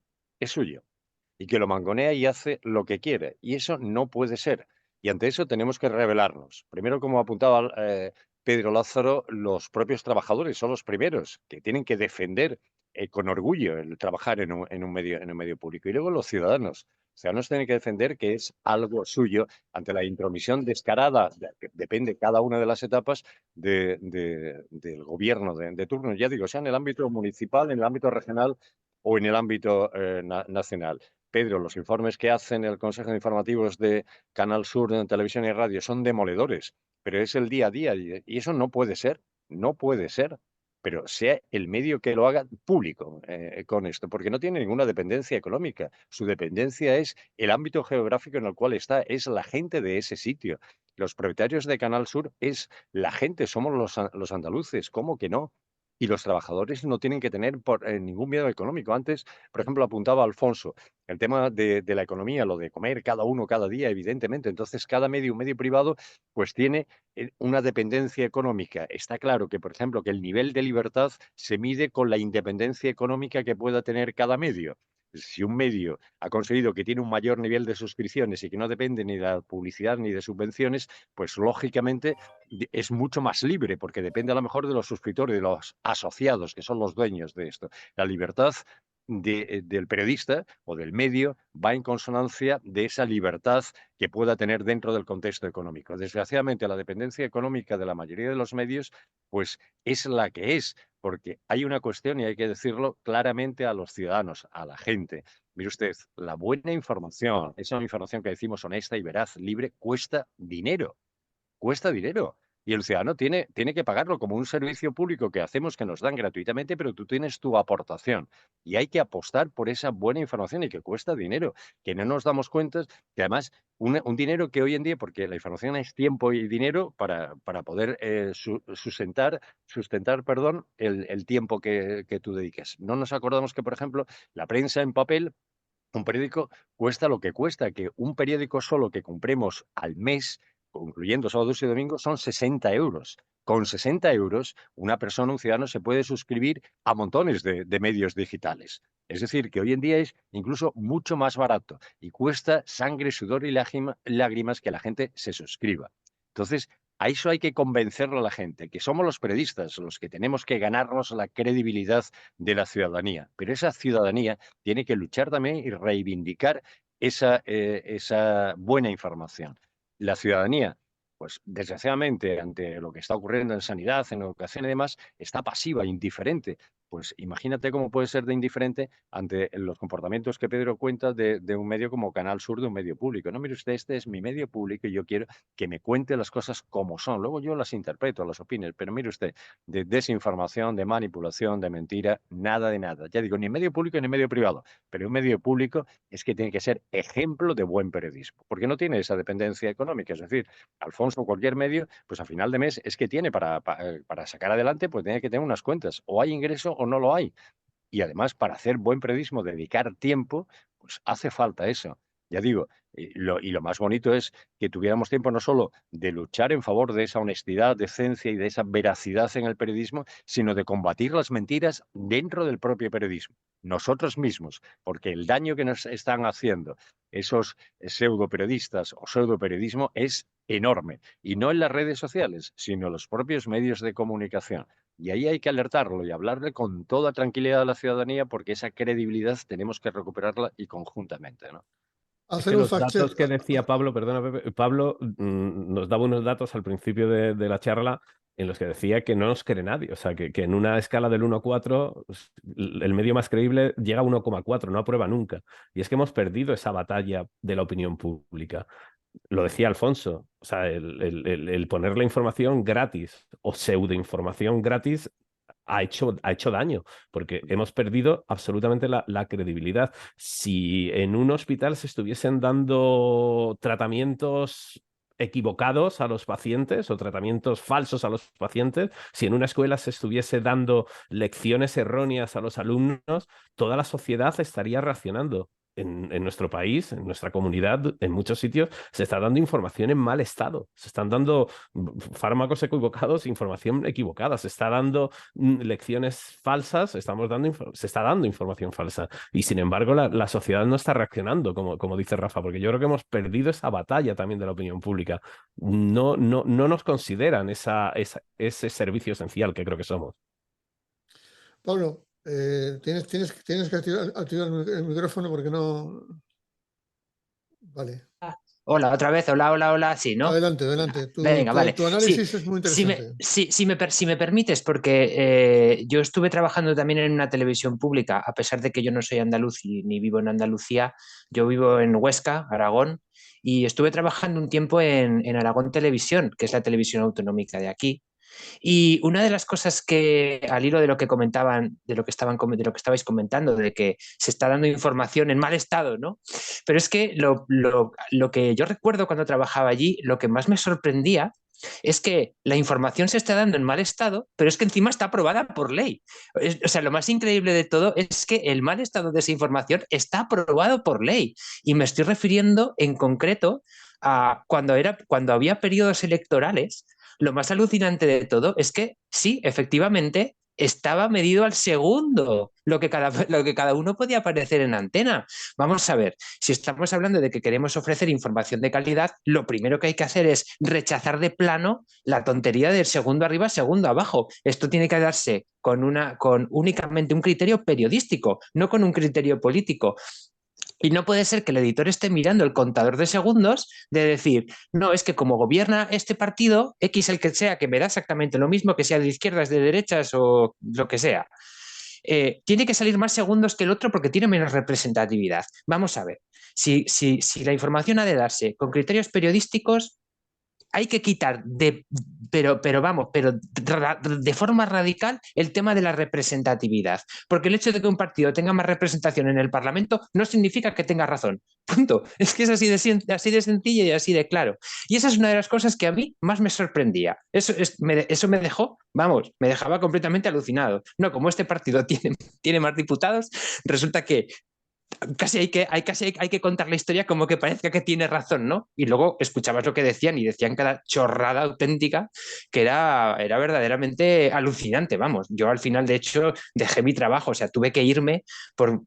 y que lo mangonea y hace lo que quiere. Y eso no puede ser. Y ante eso tenemos que rebelarnos. Primero, como apuntaba Pedro Lázaro, los propios trabajadores son los primeros que tienen que defender con orgullo el trabajar en un medio público. Y luego los ciudadanos. Los ciudadanos tienen que defender que es algo suyo ante la intromisión descarada, que depende cada una de las etapas del gobierno de turno, ya digo, sea en el ámbito municipal, en el ámbito regional o en el ámbito nacional. Pedro, los informes que hacen el Consejo de Informativos de Canal Sur en televisión y radio son demoledores, pero es el día a día y eso no puede ser, no puede ser, pero sea el medio que lo haga público con esto, porque no tiene ninguna dependencia económica. Su dependencia es el ámbito geográfico en el cual está, es la gente de ese sitio. Los propietarios de Canal Sur es la gente, somos los andaluces, ¿cómo que no? Y los trabajadores no tienen que tener ningún miedo económico. Antes, por ejemplo, apuntaba Alfonso, el tema de la economía, lo de comer cada uno cada día, evidentemente. Entonces, cada un medio privado, pues tiene una dependencia económica. Está claro que, por ejemplo, que el nivel de libertad se mide con la independencia económica que pueda tener cada medio. Si un medio ha conseguido que tiene un mayor nivel de suscripciones y que no depende ni de la publicidad ni de subvenciones, pues lógicamente es mucho más libre, porque depende a lo mejor de los suscriptores, de los asociados, que son los dueños de esto. La libertad del periodista o del medio va en consonancia de esa libertad que pueda tener dentro del contexto económico. Desgraciadamente, la dependencia económica de la mayoría de los medios pues es la que es, porque hay una cuestión y hay que decirlo claramente a los ciudadanos, a la gente. Mire usted, la buena información, esa información que decimos honesta y veraz, libre, cuesta dinero. Cuesta dinero. Y el ciudadano tiene que pagarlo como un servicio público que hacemos, que nos dan gratuitamente, pero tú tienes tu aportación. Y hay que apostar por esa buena información y que cuesta dinero, que no nos damos cuenta, que además un dinero que hoy en día, porque la información es tiempo y dinero para poder sustentar el tiempo que tú dediques. No nos acordamos que, por ejemplo, la prensa en papel, un periódico cuesta lo que cuesta, que un periódico solo que compremos al mes, incluyendo sábados y domingos, son 60 euros. Con 60 euros, una persona, un ciudadano, se puede suscribir a montones de medios digitales. Es decir, que hoy en día es incluso mucho más barato y cuesta sangre, sudor y lágrimas que la gente se suscriba. Entonces, a eso hay que convencerlo a la gente, que somos los periodistas los que tenemos que ganarnos la credibilidad de la ciudadanía. Pero esa ciudadanía tiene que luchar también y reivindicar esa buena información. La ciudadanía, pues desgraciadamente, ante lo que está ocurriendo en sanidad, en educación y demás, está pasiva, indiferente. Pues imagínate cómo puede ser de indiferente ante los comportamientos que Pedro cuenta de un medio como Canal Sur, de un medio público. No, mire usted, este es mi medio público y yo quiero que me cuente las cosas como son. Luego yo las interpreto, las opino, pero mire usted, de desinformación, de manipulación, de mentira, nada de nada. Ya digo, ni medio público ni medio privado, pero un medio público es que tiene que ser ejemplo de buen periodismo, porque no tiene esa dependencia económica. Es decir, Alfonso, cualquier medio, pues a final de mes es que tiene para sacar adelante, pues tiene que tener unas cuentas, o hay ingreso o no lo hay. Y además, para hacer buen periodismo, dedicar tiempo, pues hace falta eso. Ya digo, y lo más bonito es que tuviéramos tiempo no solo de luchar en favor de esa honestidad, decencia y de esa veracidad en el periodismo, sino de combatir las mentiras dentro del propio periodismo, nosotros mismos, porque el daño que nos están haciendo esos pseudoperiodistas o pseudoperiodismo es enorme. Y no en las redes sociales, sino en los propios medios de comunicación. Y ahí hay que alertarlo y hablarle con toda tranquilidad a la ciudadanía, porque esa credibilidad tenemos que recuperarla y conjuntamente, ¿no? Es Hacer que un los datos fact-check. que decía Pablo, perdona, Pepe, Pablo nos daba unos datos al principio de la charla en los que decía que no nos cree nadie. O sea, que en una escala del 1 a 4, el medio más creíble llega a 1,4, no aprueba nunca. Y es que hemos perdido esa batalla de la opinión pública. Lo decía Alfonso, o sea, el poner la información gratis o pseudoinformación gratis ha hecho daño, porque hemos perdido absolutamente la credibilidad. Si en un hospital se estuviesen dando tratamientos equivocados a los pacientes o tratamientos falsos a los pacientes, si en una escuela se estuviese dando lecciones erróneas a los alumnos, toda la sociedad estaría reaccionando. En nuestro país, en nuestra comunidad, en muchos sitios, se está dando información en mal estado. Se están dando fármacos equivocados, información equivocada. Se está dando lecciones falsas, se está dando información falsa. Y sin embargo, la sociedad no está reaccionando, como dice Rafa, porque yo creo que hemos perdido esa batalla también de la opinión pública. No nos consideran ese servicio esencial que creo que somos. Pablo, tienes que activar el micrófono porque no. Vale. Hola, otra vez, hola, sí, ¿no? Adelante. Venga, vale. Tu análisis es muy interesante. Si me permites, porque yo estuve trabajando también en una televisión pública, a pesar de que yo no soy andaluz ni vivo en Andalucía, yo vivo en Huesca, Aragón, y estuve trabajando un tiempo en Aragón Televisión, que es la televisión autonómica de aquí. Y una de las cosas que, al hilo de lo que comentaban, de lo que estabais comentando, de que se está dando información en mal estado, ¿no? Pero es que lo que yo recuerdo cuando trabajaba allí, lo que más me sorprendía es que la información se está dando en mal estado, pero es que encima está aprobada por ley. O sea, lo más increíble de todo es que el mal estado de esa información está aprobado por ley. Y me estoy refiriendo en concreto a cuando había periodos electorales. Lo más alucinante de todo es que sí, efectivamente, estaba medido al segundo lo que cada uno podía aparecer en antena. Vamos a ver, si estamos hablando de que queremos ofrecer información de calidad, lo primero que hay que hacer es rechazar de plano la tontería del segundo arriba, segundo abajo. Esto tiene que darse con únicamente un criterio periodístico, no con un criterio político. Y no puede ser que el editor esté mirando el contador de segundos de decir, no, es que como gobierna este partido, X el que sea, que me da exactamente lo mismo, que sea de izquierdas, de derechas o lo que sea, tiene que salir más segundos que el otro porque tiene menos representatividad. Vamos a ver, si la información ha de darse con criterios periodísticos, hay que quitar pero de forma radical el tema de la representatividad. Porque el hecho de que un partido tenga más representación en el Parlamento no significa que tenga razón. Punto. Es que es así de sencillo y así de claro. Y esa es una de las cosas que a mí más me sorprendía. Eso me dejó, vamos, me dejaba completamente alucinado. No, como este partido tiene más diputados, resulta que casi hay que contar la historia como que parezca que tiene razón, ¿no? Y luego escuchabas lo que decían y decían cada chorrada auténtica que era verdaderamente alucinante, vamos. Yo al final, de hecho, dejé mi trabajo, o sea, tuve que irme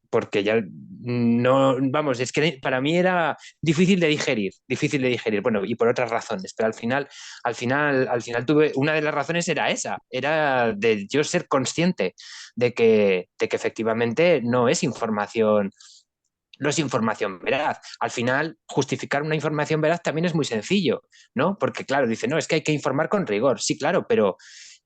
porque ya no, vamos, es que para mí era difícil de digerir, bueno, y por otras razones, pero al final tuve, una de las razones era esa, era de yo ser consciente de que efectivamente no es información veraz. Al final, justificar una información veraz también es muy sencillo, ¿no? Porque, claro, dice, no, es que hay que informar con rigor. Sí, claro, pero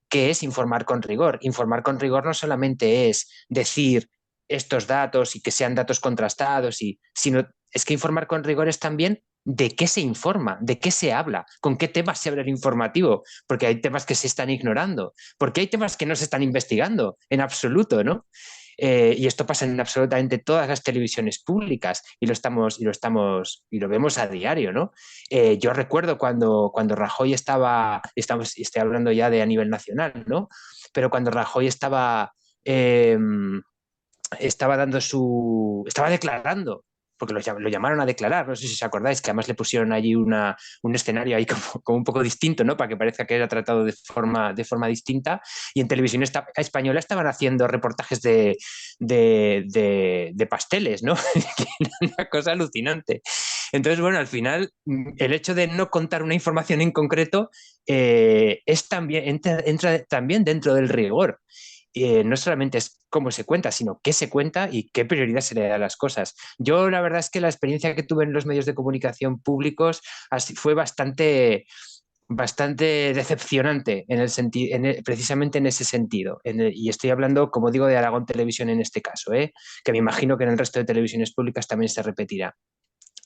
¿qué es informar con rigor? Informar con rigor no solamente es decir estos datos y que sean datos contrastados, sino es que informar con rigor es también de qué se informa, de qué se habla, con qué temas se habla el informativo, porque hay temas que se están ignorando, porque hay temas que no se están investigando en absoluto, ¿no? Y esto pasa en absolutamente todas las televisiones públicas y lo vemos a diario, ¿no? Yo recuerdo cuando Rajoy estoy hablando ya de a nivel nacional, ¿no? Pero cuando Rajoy estaba declarando, porque lo llamaron a declarar, no sé si os acordáis, que además le pusieron allí un escenario ahí como un poco distinto, ¿no? Para que parezca que era tratado de forma distinta, y en televisión española estaban haciendo reportajes de pasteles, ¿no? Una cosa alucinante. Entonces, bueno, al final, el hecho de no contar una información en concreto entra también dentro del rigor. No solamente es cómo se cuenta, sino qué se cuenta y qué prioridad se le da a las cosas. Yo la verdad es que la experiencia que tuve en los medios de comunicación públicos fue bastante decepcionante precisamente en ese sentido. Y estoy hablando, como digo, de Aragón Televisión en este caso, que me imagino que en el resto de televisiones públicas también se repetirá.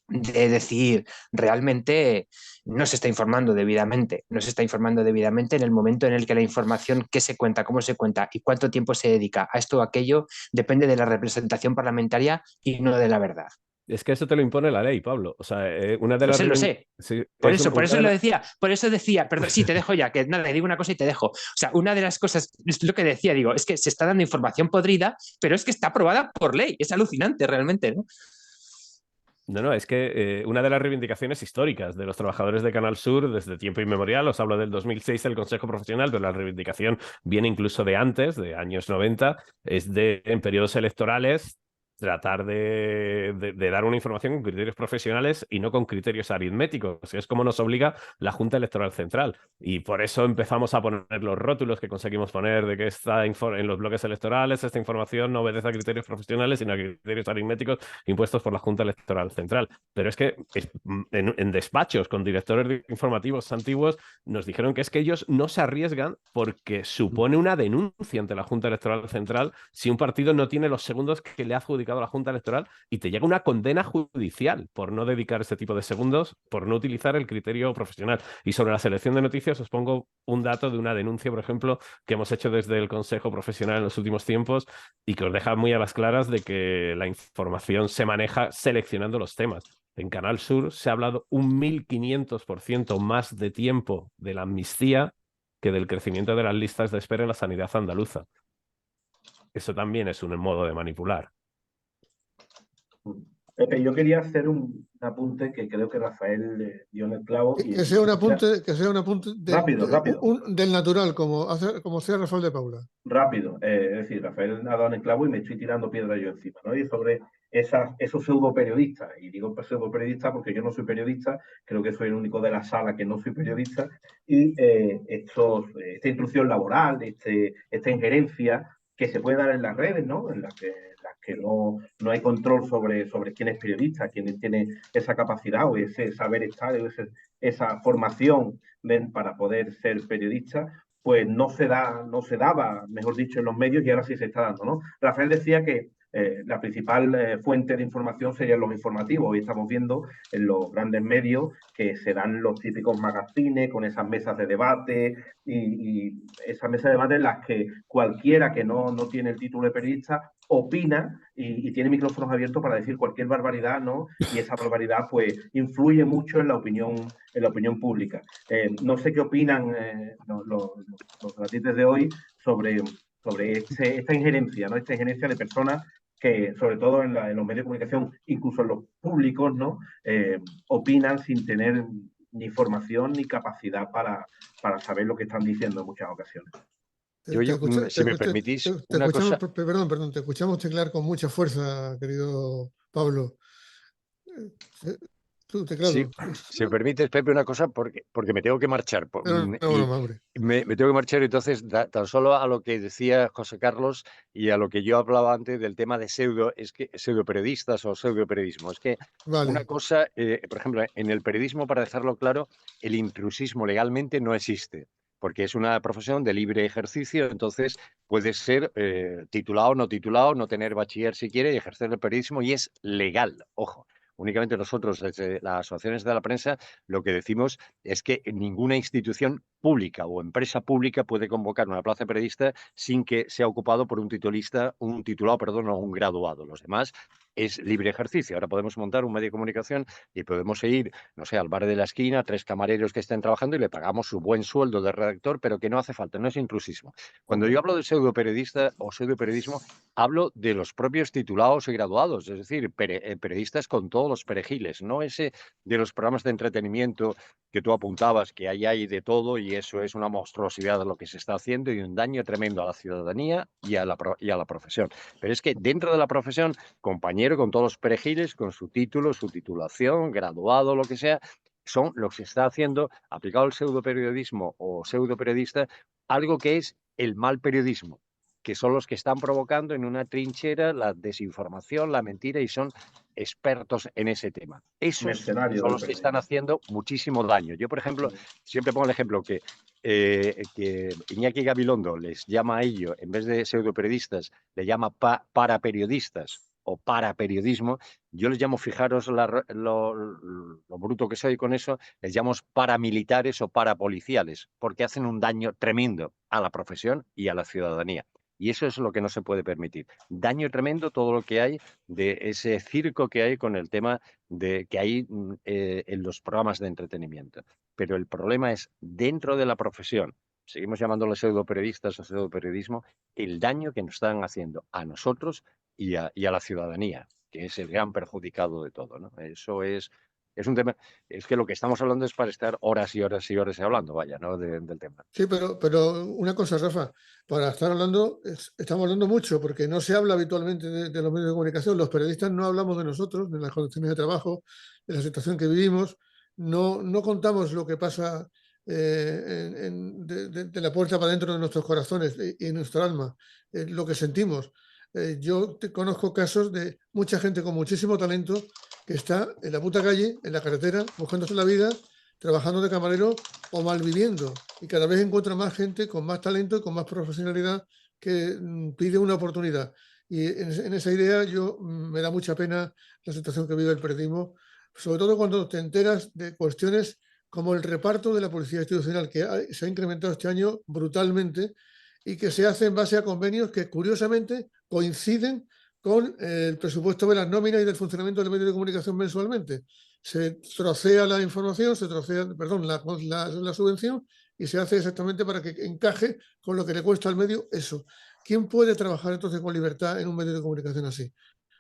De decir, realmente no se está informando debidamente en el momento en el que la información, qué se cuenta, cómo se cuenta y cuánto tiempo se dedica a esto o aquello, depende de la representación parlamentaria y no de la verdad. Es que eso te lo impone la ley, Pablo. O sea, una de las... Lo sé. Sí, por eso decía, perdón, sí, te dejo ya, que nada, digo una cosa y te dejo. O sea, una de las cosas, es lo que decía, digo, es que se está dando información podrida, pero es que está aprobada por ley. Es alucinante realmente, ¿no? No, es que una de las reivindicaciones históricas de los trabajadores de Canal Sur desde tiempo inmemorial, os hablo del 2006 del Consejo Profesional, pero la reivindicación viene incluso de antes, de años 90, es de en periodos electorales tratar de dar una información con criterios profesionales y no con criterios aritméticos. Es como nos obliga la Junta Electoral Central. Y por eso empezamos a poner los rótulos que conseguimos poner de que en los bloques electorales esta información no obedece a criterios profesionales, sino a criterios aritméticos impuestos por la Junta Electoral Central. Pero es que en despachos con directores de informativos antiguos nos dijeron que es que ellos no se arriesgan porque supone una denuncia ante la Junta Electoral Central si un partido no tiene los segundos que le ha adjudicado a la Junta Electoral y te llega una condena judicial por no dedicar este tipo de segundos, por no utilizar el criterio profesional. Y sobre la selección de noticias os pongo un dato de una denuncia, por ejemplo, que hemos hecho desde el Consejo Profesional en los últimos tiempos y que os deja muy a las claras de que la información se maneja seleccionando los temas. En Canal Sur se ha hablado un 1500% más de tiempo de la amnistía que del crecimiento de las listas de espera en la sanidad andaluza. Eso también es un modo de manipular. Pepe, yo quería hacer un apunte que creo que Rafael dio en el clavo. Que sea un apunte rápido. Del natural, como hacía Rafael de Paula. Rápido, es decir, Rafael ha dado en el clavo y me estoy tirando piedra yo encima, ¿no? Y sobre esos pseudo periodistas, y digo pseudo periodista porque yo no soy periodista, creo que soy el único de la sala que no soy periodista, y esta intrusión laboral, esta injerencia que se puede dar en las redes, ¿no? En las que no hay control sobre quién es periodista, quién tiene esa capacidad o ese saber estar, o esa formación para poder ser periodista, pues no se daba, mejor dicho, en los medios y ahora sí se está dando, ¿no? Rafael decía que La principal fuente de información serían los informativos. Hoy estamos viendo en los grandes medios que se dan los típicos magazines con esas mesas de debate y esas mesas de debate en las que cualquiera que no tiene el título de periodista opina y tiene micrófonos abiertos para decir cualquier barbaridad, ¿no? Y esa barbaridad pues influye mucho en la opinión pública. No sé qué opinan los debates de hoy sobre esta injerencia, ¿no? Esta injerencia de personas que, sobre todo en los medios de comunicación, incluso en los públicos, ¿no? Opinan sin tener ni formación ni capacidad para saber lo que están diciendo en muchas ocasiones. Si me permitís, te una escuchamos, cosa. perdón, te escuchamos teclar con mucha fuerza, querido Pablo. Tu Sí, teclado. si me permites, Pepe, una cosa, porque me tengo que marchar. No, broma, hombre. Me tengo que marchar, entonces, tan solo a lo que decía José Carlos y a lo que yo hablaba antes del tema de pseudoperiodistas o pseudoperiodismo. Es que una Vale. cosa, por ejemplo, en el periodismo, para dejarlo claro, el intrusismo legalmente no existe, porque es una profesión de libre ejercicio, entonces puedes ser titulado, no tener bachiller si quiere y ejercer el periodismo y es legal, ojo. Únicamente nosotros, desde las asociaciones de la prensa, lo que decimos es que ninguna institución pública o empresa pública puede convocar una plaza de periodista sin que sea ocupado por un titulado, perdón, o un graduado. Los demás es libre ejercicio. Ahora podemos montar un medio de comunicación y podemos ir, no sé, al bar de la esquina, 3 camareros que estén trabajando y le pagamos su buen sueldo de redactor, pero que no hace falta, no es intrusismo. Cuando yo hablo de pseudoperiodista o pseudoperiodismo, hablo de los propios titulados y graduados, es decir, periodistas con todos los perejiles, no ese de los programas de entretenimiento que tú apuntabas, que ahí hay de todo y eso es una monstruosidad de lo que se está haciendo y un daño tremendo a la ciudadanía y a la profesión. Pero es que dentro de la profesión, compañero con todos los perejiles, con su título, su titulación, graduado, lo que sea, son lo que se está haciendo, aplicado al pseudoperiodismo o pseudoperiodista, algo que es el mal periodismo, que son los que están provocando en una trinchera la desinformación, la mentira y son expertos en ese tema. Esos Mercenarios son del los que están periodismo. haciendo muchísimo daño. Yo, por ejemplo, siempre pongo el ejemplo que Iñaki Gabilondo les llama a ello, en vez de pseudoperiodistas, le llama paraperiodistas o paraperiodismo. Yo les llamo, fijaros lo bruto que soy con eso, les llamo paramilitares o parapoliciales, porque hacen un daño tremendo a la profesión y a la ciudadanía. Y eso es lo que no se puede permitir. Daño tremendo todo lo que hay de ese circo que hay con el tema de que hay en los programas de entretenimiento. Pero el problema es dentro de la profesión, seguimos llamándolos pseudoperiodistas o pseudoperiodismo, el daño que nos están haciendo a nosotros y a la ciudadanía, que es el gran perjudicado de todo, ¿no? Eso es un tema, es que lo que estamos hablando es para estar horas y horas y horas hablando, vaya, ¿no? Del tema. Sí, pero una cosa, Rafa, para estar hablando, estamos hablando mucho, porque no se habla habitualmente de los medios de comunicación. Los periodistas no hablamos de nosotros, de las condiciones de trabajo, de la situación que vivimos, no contamos lo que pasa de la puerta para dentro de nuestros corazones y en nuestro alma, lo que sentimos. Yo conozco casos de mucha gente con muchísimo talento que está en la puta calle, en la carretera, buscándose la vida, trabajando de camarero o malviviendo. Y cada vez encuentra más gente con más talento y con más profesionalidad que pide una oportunidad. Y en esa idea yo me da mucha pena la situación que vive el periodismo, sobre todo cuando te enteras de cuestiones como el reparto de la policía institucional, que se ha incrementado este año brutalmente y que se hace en base a convenios que curiosamente coinciden con el presupuesto de las nóminas y del funcionamiento del medio de comunicación mensualmente. Se trocea la información, se trocea, perdón, la subvención y se hace exactamente para que encaje con lo que le cuesta al medio eso. ¿Quién puede trabajar entonces con libertad en un medio de comunicación así?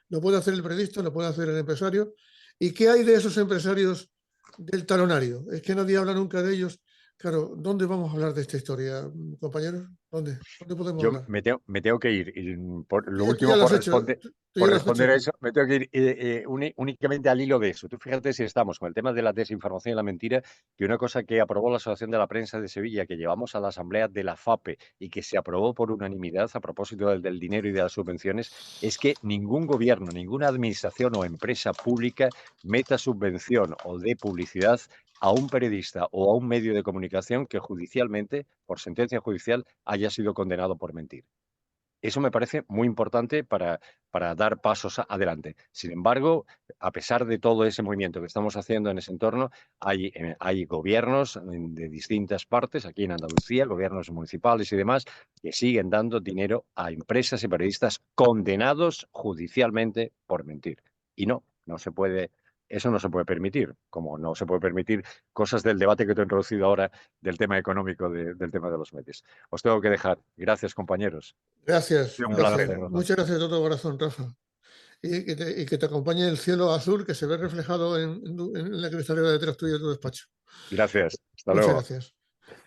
Lo puede hacer el periodista, lo puede hacer el empresario. ¿Y qué hay de esos empresarios del talonario? Es que nadie habla nunca de ellos. Claro, ¿dónde vamos a hablar de esta historia, compañeros? ¿Dónde podemos Yo hablar? me tengo que ir. Y lo Tú ya último, lo has hecho, tú ya por lo has responder hecho. a eso, me tengo que ir únicamente al hilo de eso. Tú fíjate si estamos con el tema de la desinformación y la mentira, que una cosa que aprobó la Asociación de la Prensa de Sevilla, que llevamos a la Asamblea de la FAPE y que se aprobó por unanimidad a propósito del dinero y de las subvenciones, es que ningún gobierno, ninguna administración o empresa pública meta subvención o dé publicidad a un periodista o a un medio de comunicación que judicialmente, por sentencia judicial, haya sido condenado por mentir. Eso me parece muy importante para dar pasos adelante. Sin embargo, a pesar de todo ese movimiento que estamos haciendo en ese entorno, hay gobiernos de distintas partes, aquí en Andalucía, gobiernos municipales y demás, que siguen dando dinero a empresas y periodistas condenados judicialmente por mentir. Y no se puede, eso no se puede permitir, como no se puede permitir cosas del debate que te he introducido ahora del tema económico, del tema de los medios. Os tengo que dejar. Gracias, compañeros. Gracias, Un Rafa. placer. Muchas gracias de todo corazón, Rafa. Y que te acompañe el cielo azul que se ve reflejado en la cristalera detrás tuya de tu despacho. Gracias. Hasta Muchas luego. gracias.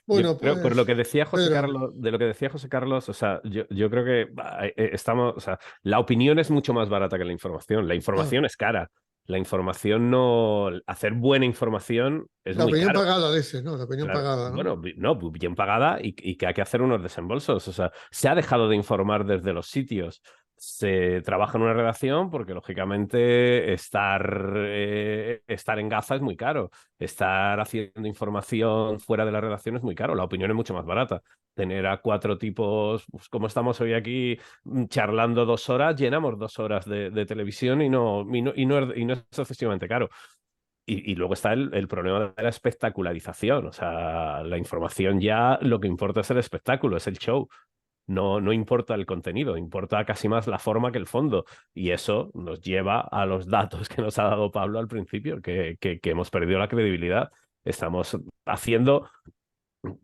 Bueno, Yo creo, por lo que decía José Pedro. Carlos, de lo que decía José Carlos, o sea, yo creo que estamos, o sea, la opinión es mucho más barata que la información. La información es cara. La información no, hacer buena información es La muy opinión caro. pagada, dice, ¿no? La opinión Claro, pagada, ¿no? bueno, no, bien pagada y que hay que hacer unos desembolsos. O sea, se ha dejado de informar desde los sitios. Se trabaja en una redacción porque, lógicamente, estar en Gaza es muy caro. Estar haciendo información fuera de la redacción es muy caro. La opinión es mucho más barata. Tener a 4 tipos, pues, como estamos hoy aquí, charlando 2 horas, llenamos 2 horas de televisión y no es excesivamente caro. Y luego está el problema de la espectacularización. O sea, la información ya lo que importa es el espectáculo, es el show. No importa el contenido, importa casi más la forma que el fondo. Y eso nos lleva a los datos que nos ha dado Pablo al principio, que hemos perdido la credibilidad. Estamos haciendo,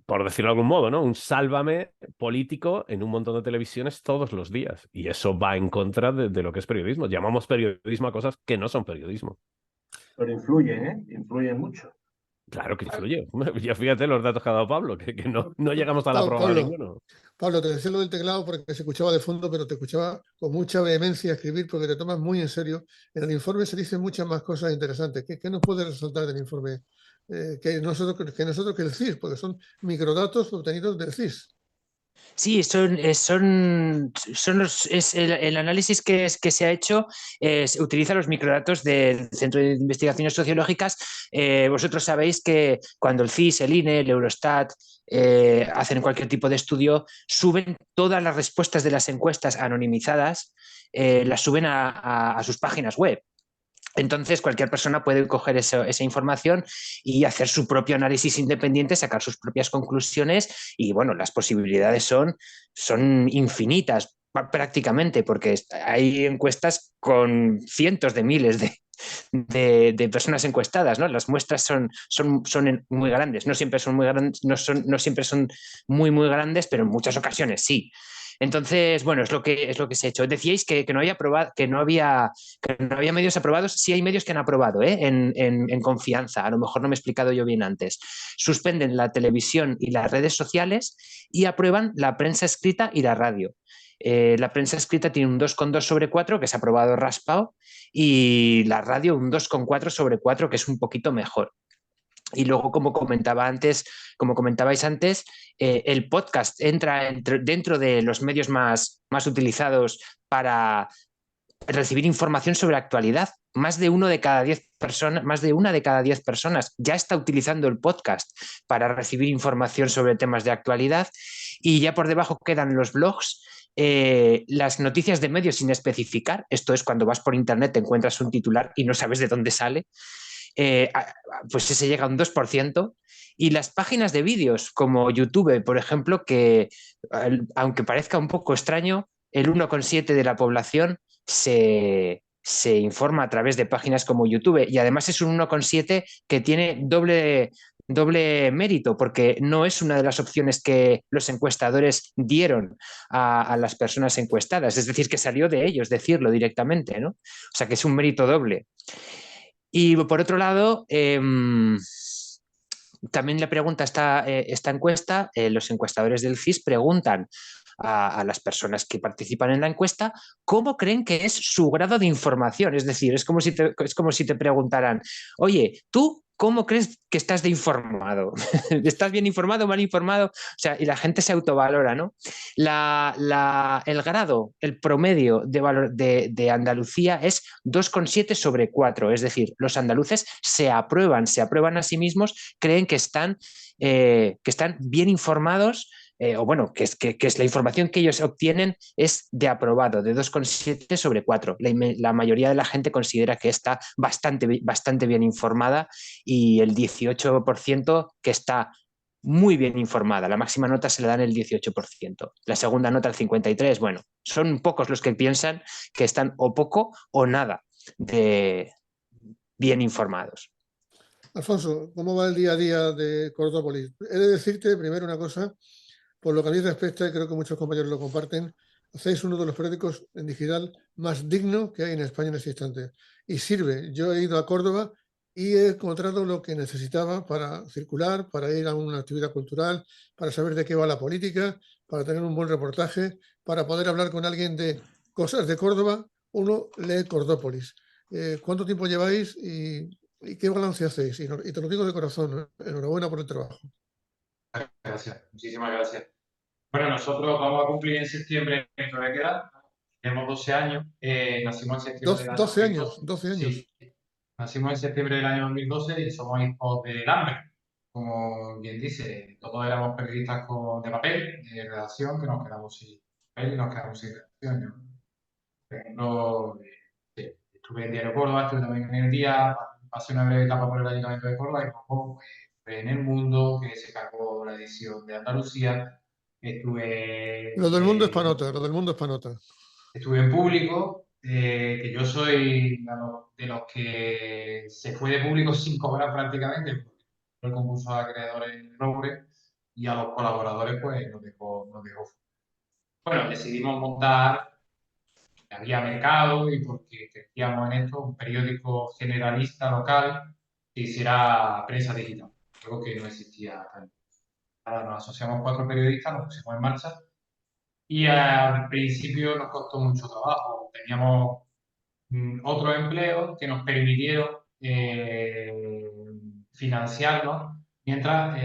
por decirlo de algún modo, ¿no?, un sálvame político en un montón de televisiones todos los días. Y eso va en contra de lo que es periodismo. Llamamos periodismo a cosas que no son periodismo. Pero influyen, ¿eh? Influyen mucho. Claro que influye. Ya fíjate los datos que ha dado Pablo, que no llegamos a la prueba ninguno. Pablo, te decía lo del teclado porque se escuchaba de fondo, pero te escuchaba con mucha vehemencia escribir porque te tomas muy en serio. En el informe se dicen muchas más cosas interesantes. ¿Qué nos puede resaltar del informe? Que nosotros que el CIS, porque son microdatos obtenidos del CIS. Sí, el análisis que se ha hecho utiliza los microdatos del Centro de Investigaciones Sociológicas. Vosotros sabéis que cuando el CIS, el INE, el Eurostat hacen cualquier tipo de estudio, suben todas las respuestas de las encuestas anonimizadas, las suben a sus páginas web. Entonces, cualquier persona puede coger esa información y hacer su propio análisis independiente, sacar sus propias conclusiones y, bueno, las posibilidades son infinitas prácticamente, porque hay encuestas con cientos de miles de personas encuestadas, ¿no? Las muestras son muy grandes, no siempre son muy grandes, no siempre son muy grandes, pero en muchas ocasiones sí. Entonces, bueno, es lo que se ha hecho. Decíais que no había medios aprobados. Sí hay medios que han aprobado, en confianza. A lo mejor no me he explicado yo bien antes. Suspenden la televisión y las redes sociales y aprueban la prensa escrita y la radio. La prensa escrita tiene un 2,2 sobre 4, que es aprobado raspado, y la radio un 2,4 sobre 4, que es un poquito mejor. Y luego, como comentabais antes, el podcast entra dentro de los medios más utilizados para recibir información sobre actualidad. Más de una de cada 10 personas ya está utilizando el podcast para recibir información sobre temas de actualidad. Y ya por debajo quedan los blogs, las noticias de medios sin especificar. Esto es cuando vas por internet, te encuentras un titular y no sabes de dónde sale. Pues ese llega a un 2%, y las páginas de vídeos como YouTube, por ejemplo, que aunque parezca un poco extraño, el 1,7 de la población se informa a través de páginas como YouTube, y además es un 1,7 que tiene doble mérito, porque no es una de las opciones que los encuestadores dieron a las personas encuestadas, es decir, que salió de ellos decirlo directamente, ¿no? O sea que es un mérito doble. Y por otro lado, también le pregunta esta encuesta, los encuestadores del CIS preguntan a las personas que participan en la encuesta cómo creen que es su grado de información. Es decir, es como si te preguntaran, oye, ¿tú cómo crees que estás de informado? ¿Estás bien informado, mal informado? O sea, y la gente se autovalora, ¿no? El grado, el promedio de valor de Andalucía es 2,7 sobre 4. Es decir, los andaluces se aprueban a sí mismos, creen que están bien informados o bueno, que es la información que ellos obtienen es de aprobado, de 2,7 sobre 4. La mayoría de la gente considera que está bastante bien informada y el 18% que está muy bien informada. La máxima nota se le dan el 18%. La segunda nota el 53%. Bueno, son pocos los que piensan que están o poco o nada de bien informados. Alfonso, ¿cómo va el día a día de Cordópolis? He de decirte primero una cosa, por lo que a mí respecta, y creo que muchos compañeros lo comparten, hacéis uno de los periódicos en digital más digno que hay en España en este instante. Y sirve. Yo he ido a Córdoba y he encontrado lo que necesitaba para circular, para ir a una actividad cultural, para saber de qué va la política, para tener un buen reportaje, para poder hablar con alguien de cosas de Córdoba. Uno lee Cordópolis. ¿Cuánto tiempo lleváis y qué balance hacéis? Y te lo digo de corazón, enhorabuena por el trabajo. Gracias, muchísimas gracias. Bueno, nosotros vamos a cumplir en septiembre nuestro de queda. Tenemos 12 años. Nacimos en septiembre del año 12 años, 2012. 12 años. Sí, nacimos en septiembre del año 2012 y somos hijos del hambre. Como bien dice, todos éramos periodistas de papel, de redacción, que nos quedamos sin papel y nos quedamos sin redacción. Yo, por ejemplo, estuve en Diario Córdoba, estuve también en El Día, pasé una breve etapa por el Ayuntamiento de Córdoba y luego en El Mundo, que se cargó la edición de Andalucía. Lo del mundo es Estuve, panota, lo del mundo es panota. estuve en Público, que yo soy de los que se fue de Público sin cobrar prácticamente, porque fue el concurso de acreedores de Roure, y a los colaboradores pues nos dejó. Bueno, decidimos montar, había mercado y porque queríamos en esto un periódico generalista local que hiciera prensa digital, algo que no existía antes. Ahora nos asociamos 4 periodistas, nos pusimos en marcha y al principio nos costó mucho trabajo. Teníamos otros empleos que nos permitieron financiarnos mientras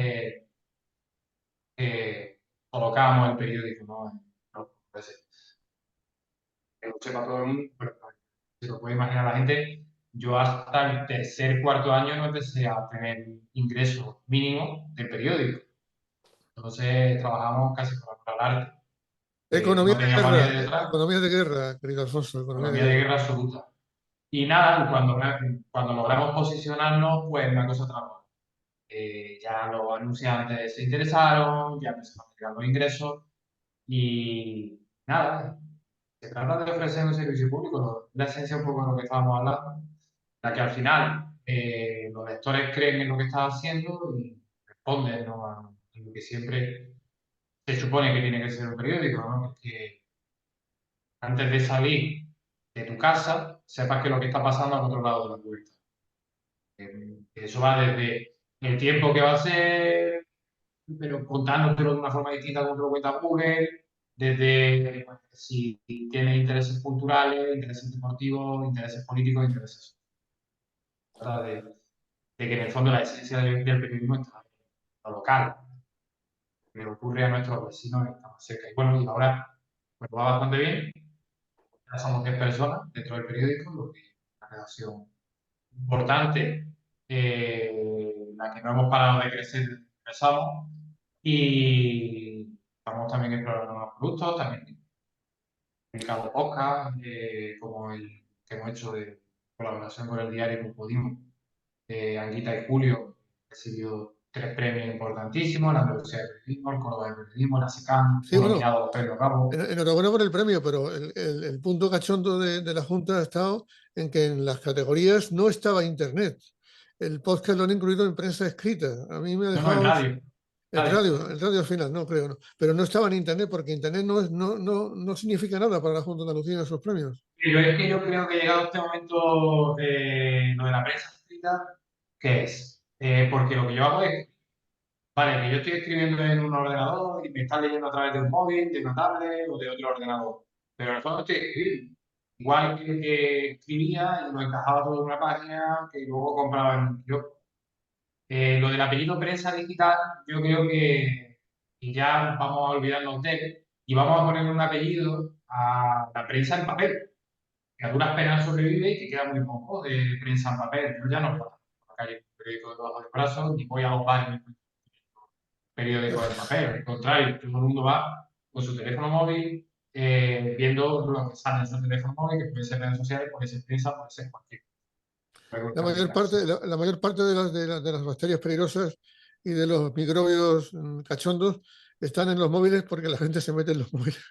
colocábamos el periódico, ¿no? Pues, que lo sepa todo el mundo, pero se lo puede imaginar la gente. Yo hasta el tercer, cuarto año no empecé a tener ingresos mínimos del periódico. Entonces trabajamos casi por el arte. Economía No de teníamos a nadie guerra, detrás, economía de guerra, querido Alfonso, economía de economía de guerra. guerra absoluta. Y nada, cuando logramos posicionarnos, pues una cosa tras otra. Ya los anunciantes se interesaron, ya empezaron a llegar los ingresos y nada, se trata de ofrecer un servicio público, la esencia un poco de lo que estábamos hablando, la que al final los lectores creen en lo que estás haciendo y responden, ¿no? a lo que siempre se supone que tiene que ser un periódico, ¿no? Que antes de salir de tu casa, sepas que lo que está pasando al otro lado de la puerta. Eso va desde el tiempo que va a ser, pero contándotelo de una forma distinta como te lo cuenta Google, desde pues, si tienes intereses culturales, intereses deportivos, intereses políticos, intereses. Trata de que en el fondo la esencia del periodismo está en lo local, que le ocurre a nuestros vecinos que estamos cerca. Y bueno, y ahora pues va bastante bien. Ya somos 10 personas dentro del periódico, lo que es una redacción importante, la que no hemos parado de crecer desde que empezamos. Y estamos también explorando nuevos productos, también publicado podcast, como el que hemos hecho de colaboración con el diario Como Pudimos, Anguita y Julio, recibió 3 premios importantísimos, la Universidad de Periodismo, el Córdoba de Periodismo, la SECAM, Sí, uno bueno, nominado a Pedro Rabo. enhorabuena por el premio, pero el punto cachondo de la Junta ha estado en que en las categorías no estaba Internet. El podcast lo han incluido en prensa escrita. A mí me ha No, no, en dejado radio. el radio al final, no creo, no. Pero no estaba en Internet porque Internet no significa nada para la Junta de Andalucía en esos premios. Pero es que yo creo que llegado este momento, lo de la prensa escrita, ¿qué es? Porque lo que yo hago es, vale, que yo estoy escribiendo en un ordenador y me está leyendo a través de un móvil, de una tablet o de otro ordenador. Pero en el fondo estoy escribiendo. Igual que escribía y lo encajaba todo en una página que luego compraba en un kiosco. Lo del apellido prensa digital, yo creo que ya vamos a olvidarnos de él y vamos a poner un apellido a la prensa en papel, que a duras penas sobrevive y que queda muy poco de prensa en papel. Yo ya no puedo por la calle con el periódico debajo del brazo, ni voy a los bares periódico en papel. Al contrario, todo el mundo va con su teléfono móvil viendo lo que sale en su teléfono móvil, que puede ser redes sociales, puede ser prensa, puede ser cualquier cosa. La mayor parte de las bacterias peligrosas y de los microbios cachondos están en los móviles porque la gente se mete en los móviles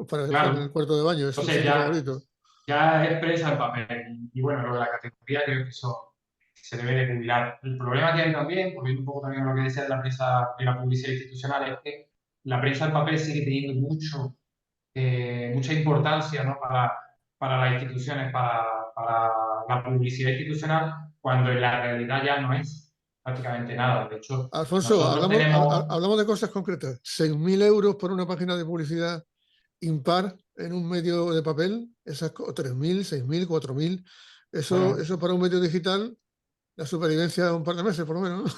para Claro. en el cuarto de baño. Es su Entonces sitio favorito. ya es prensa en papel. Y bueno, lo de la categoría creo que eso se debe de jubilar. El problema que hay también, volviendo un poco también a lo que decía de la prensa y la publicidad institucional, es que la prensa en papel sigue teniendo mucha importancia, ¿no? para las instituciones, para la publicidad institucional, cuando en la realidad ya no es prácticamente nada. De hecho, Alfonso, nosotros tenemos... hablamos de cosas concretas. 6.000 euros por una página de publicidad impar en un medio de papel, esas 3.000, 6.000, 4.000. Eso para un medio digital, la supervivencia de un par de meses, por lo menos, ¿no?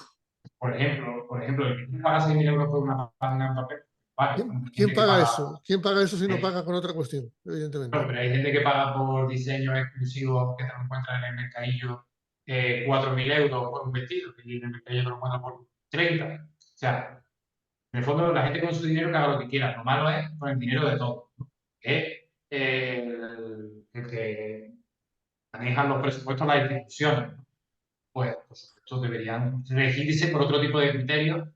Por ejemplo, el que paga 6.000 euros por una página en papel, vale. ¿Quién paga eso? ¿Quién paga eso si no paga con otra cuestión? Evidentemente. Claro, pero hay gente que paga por diseños exclusivos que te lo encuentran en el mercadillo 4.000 euros por un vestido, y en el mercadillo te lo encuentran por 30. O sea, en el fondo la gente con su dinero que haga lo que quiera. Lo malo es con el dinero de todos, ¿no? Que el que manejan los presupuestos las instituciones, ¿no? Pues por supuesto deberían regirse por otro tipo de criterios,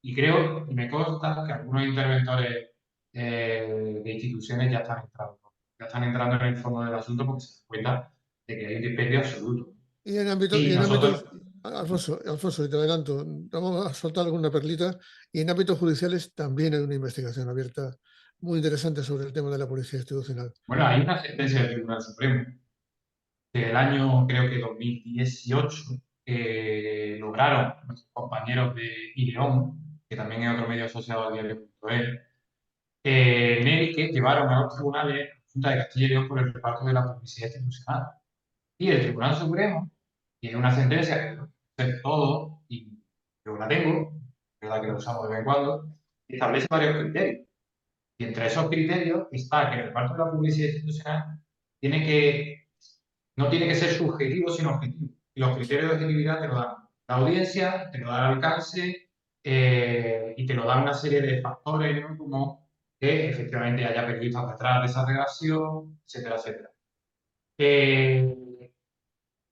y creo, y me consta, que algunos interventores de instituciones ya están entrando en el fondo del asunto porque se dan cuenta de que hay un dispendio absoluto. Y en ámbitos, Alfonso, y te adelanto, vamos a soltar alguna perlita, y en ámbitos judiciales también hay una investigación abierta muy interesante sobre el tema de la policía institucional. Bueno, hay una sentencia del Tribunal Supremo del año, creo que 2018, que lograron nuestros compañeros de Ileón, que también es otro medio asociado al diario.es, en el que llevaron a los tribunales a la Junta de Castilla y León por el reparto de la publicidad institucional. Y el Tribunal Supremo tiene una sentencia que lo todo, y yo la tengo, es verdad que la usamos de vez en cuando, establece varios criterios. Y entre esos criterios está que el reparto de la publicidad institucional no tiene que ser subjetivo, sino objetivo. Y los criterios de objetividad te lo dan la audiencia, te lo da el alcance y te lo dan una serie de factores, ¿no? Como que efectivamente haya periodistas detrás de esa redacción, etcétera, etcétera.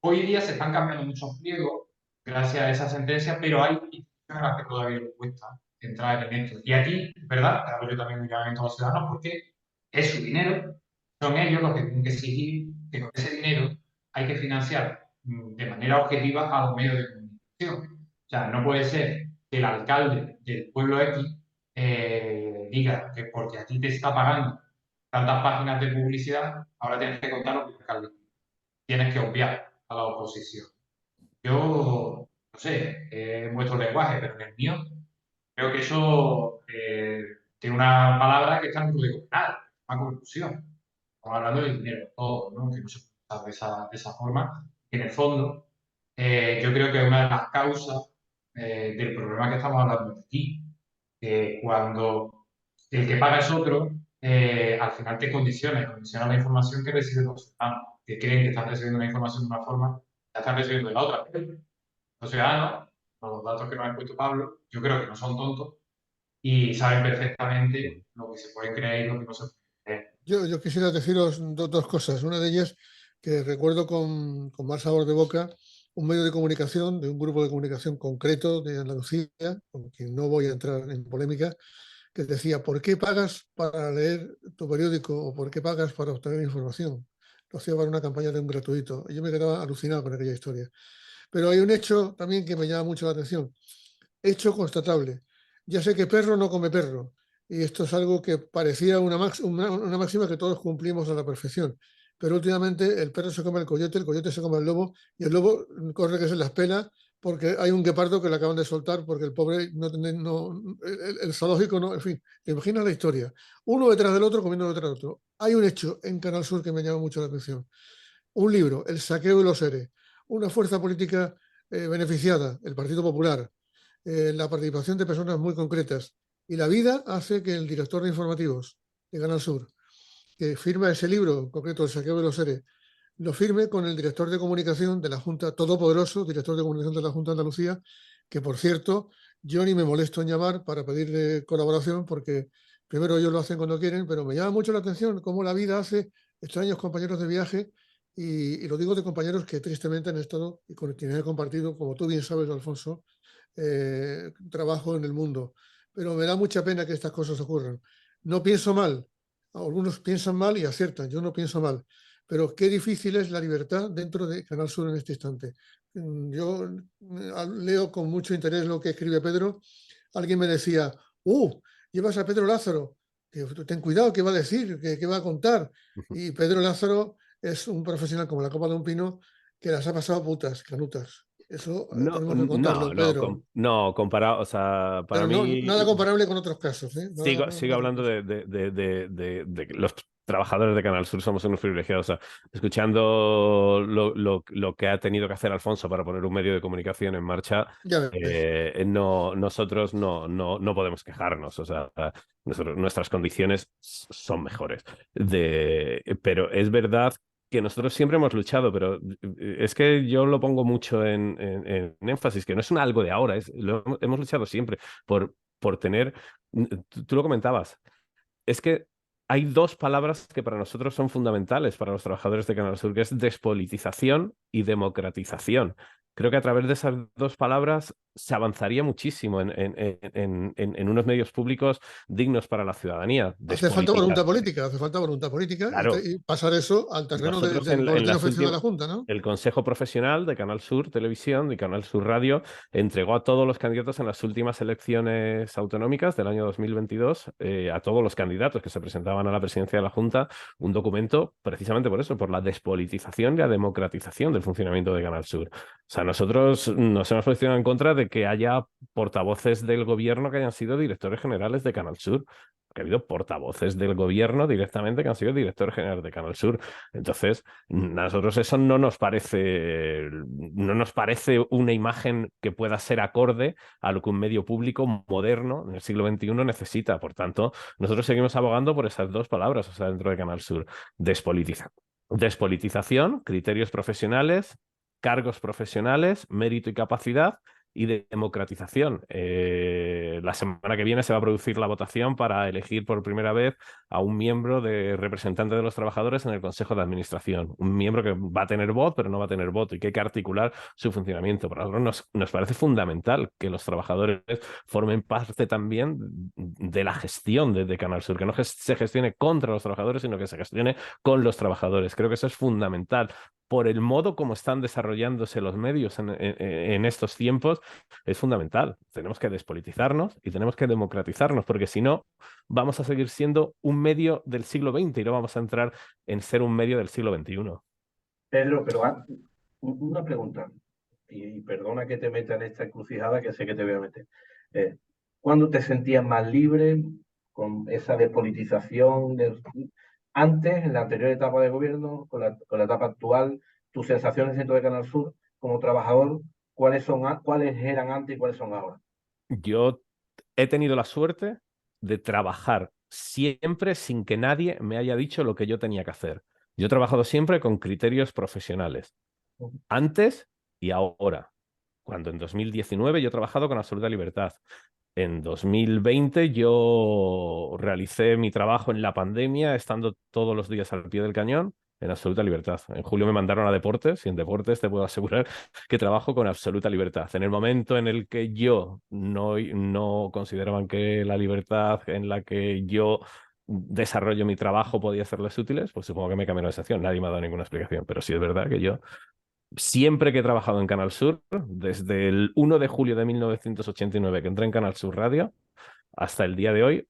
Hoy día se están cambiando muchos pliegos gracias a esa sentencia, pero hay instituciones a las que todavía les cuesta entrar en esto. Y aquí, ¿verdad? Hago yo también un llamamiento a los ciudadanos porque es su dinero, son ellos los que tienen que exigir que con ese dinero hay que financiar de manera objetiva a los medios de comunicación. O sea, no puede ser que el alcalde del pueblo X diga que porque a ti te está pagando tantas páginas de publicidad, ahora tienes que contar lo que el alcalde tienes que obviar a la oposición. Yo, no sé, en vuestro lenguaje, pero en el mío, creo que eso tiene una palabra que está en el código penal, una corrupción. Estamos hablando del dinero, todo, ¿no? Que no se puede usar de esa forma. En el fondo, yo creo que una de las causas del problema que estamos hablando aquí, cuando el que paga es otro, al final te condiciona la información que reciben los ciudadanos, que creen que están recibiendo una información de una forma, la están recibiendo de la otra. Los ciudadanos, con los datos que nos ha expuesto Pablo, yo creo que no son tontos y saben perfectamente lo que se puede creer y lo que no se puede creer. Yo quisiera deciros dos cosas. Una de ellas, que recuerdo con mal sabor de boca, un medio de comunicación, de un grupo de comunicación concreto de Andalucía, con quien no voy a entrar en polémica, que decía: ¿por qué pagas para leer tu periódico o por qué pagas para obtener información? Lo hacía para una campaña de un gratuito. Y yo me quedaba alucinado con aquella historia. Pero hay un hecho también que me llama mucho la atención. Hecho constatable. Ya sé que perro no come perro. Y esto es algo que parecía una máxima que todos cumplimos a la perfección. Pero últimamente el perro se come el coyote se come el lobo, y el lobo corre que se las pela porque hay un guepardo que le acaban de soltar porque el pobre el zoológico no, en fin, te imaginas la historia. Uno detrás del otro comiendo detrás del otro. Hay un hecho en Canal Sur que me llama mucho la atención. Un libro, El saqueo de los seres. Una fuerza política beneficiada, el Partido Popular, la participación de personas muy concretas. Y la vida hace que el director de informativos de Canal Sur, que firma ese libro, en concreto El saqueo de los seres, lo firme con el director de comunicación de la Junta, todopoderoso director de comunicación de la Junta de Andalucía, que por cierto yo ni me molesto en llamar para pedirle colaboración porque primero ellos lo hacen cuando quieren, pero me llama mucho la atención cómo la vida hace extraños compañeros de viaje y lo digo de compañeros que tristemente han estado y con quienes he compartido, como tú bien sabes, Alfonso, trabajo en el mundo. Pero me da mucha pena que estas cosas ocurran. No pienso mal, algunos piensan mal y aciertan, yo no pienso mal, pero qué difícil es la libertad dentro de Canal Sur en este instante. Yo leo con mucho interés lo que escribe Pedro. Alguien me decía, llevas a Pedro Lázaro, que ten cuidado, ¿qué va a decir? ¿Qué va a contar? Y Pedro Lázaro es un profesional como la copa de un pino que las ha pasado putas, canutas. Eso No, tenemos que contarlo, no, no, Pedro. no, comparado, o sea, para Pero no, mí, nada comparable con otros casos, ¿eh? Nada comparable sigo con otros hablando casos. de que los trabajadores de Canal Sur somos unos privilegiados. O sea, escuchando lo que ha tenido que hacer Alfonso para poner un medio de comunicación en marcha, Ya ves. nosotros no podemos quejarnos. O sea, nuestras condiciones son mejores. Pero es verdad que nosotros siempre hemos luchado, pero es que yo lo pongo mucho en énfasis, que no es algo de ahora, hemos luchado siempre por tener, tú lo comentabas, es que hay dos palabras que para nosotros son fundamentales para los trabajadores de Canal Sur, que es despolitización y democratización. Creo que a través de esas dos palabras se avanzaría muchísimo en unos medios públicos dignos para la ciudadanía. Hace falta voluntad política Claro, y pasar eso al terreno nosotros del en boletín las oficial de últimas, la Junta, ¿no? el Consejo Profesional de Canal Sur Televisión y Canal Sur Radio entregó a todos los candidatos en las últimas elecciones autonómicas del año 2022, a todos los candidatos que se presentaban a la presidencia de la Junta, un documento precisamente por eso, por la despolitización y la democratización del funcionamiento de Canal Sur. O sea, nosotros nos hemos posicionado en contra de que haya portavoces del gobierno que hayan sido directores generales de Canal Sur. Que ha habido portavoces del gobierno directamente que han sido directores generales de Canal Sur. Entonces, a nosotros eso no nos parece una imagen que pueda ser acorde a lo que un medio público moderno en el siglo XXI necesita. Por tanto, nosotros seguimos abogando por esas dos palabras, o sea, dentro de Canal Sur. Despolitización, criterios profesionales, cargos profesionales, mérito y capacidad, y de democratización. La semana que viene se va a producir la votación para elegir por primera vez a un miembro de representante de los trabajadores en el Consejo de Administración. Un miembro que va a tener voz, pero no va a tener voto y que hay que articular su funcionamiento. Para nosotros nos parece fundamental que los trabajadores formen parte también de la gestión de Canal Sur, que no se gestione contra los trabajadores, sino que se gestione con los trabajadores. Creo que eso es fundamental. Por el modo como están desarrollándose los medios en estos tiempos, es fundamental. Tenemos que despolitizarnos y tenemos que democratizarnos, porque si no, vamos a seguir siendo un medio del siglo XX y no vamos a entrar en ser un medio del siglo XXI. Pedro, pero una pregunta, y perdona que te meta en esta encrucijada que sé que te voy a meter. ¿Cuándo te sentías más libre con esa despolitización? Antes, en la anterior etapa de gobierno, con la etapa actual, tus sensaciones dentro de Canal Sur como trabajador, cuáles eran antes y cuáles son ahora? Yo he tenido la suerte de trabajar siempre sin que nadie me haya dicho lo que yo tenía que hacer. Yo he trabajado siempre con criterios profesionales, antes y ahora. Cuando en 2019 yo he trabajado con absoluta libertad. En 2020 yo realicé mi trabajo en la pandemia, estando todos los días al pie del cañón, en absoluta libertad. En julio me mandaron a deportes y en deportes te puedo asegurar que trabajo con absoluta libertad. En el momento en el que yo no consideraban que la libertad en la que yo desarrollo mi trabajo podía serles útiles, pues supongo que me cambiaron de sección. Nadie me ha dado ninguna explicación, pero sí es verdad que yo siempre que he trabajado en Canal Sur, desde el 1 de julio de 1989 que entré en Canal Sur Radio, hasta el día de hoy,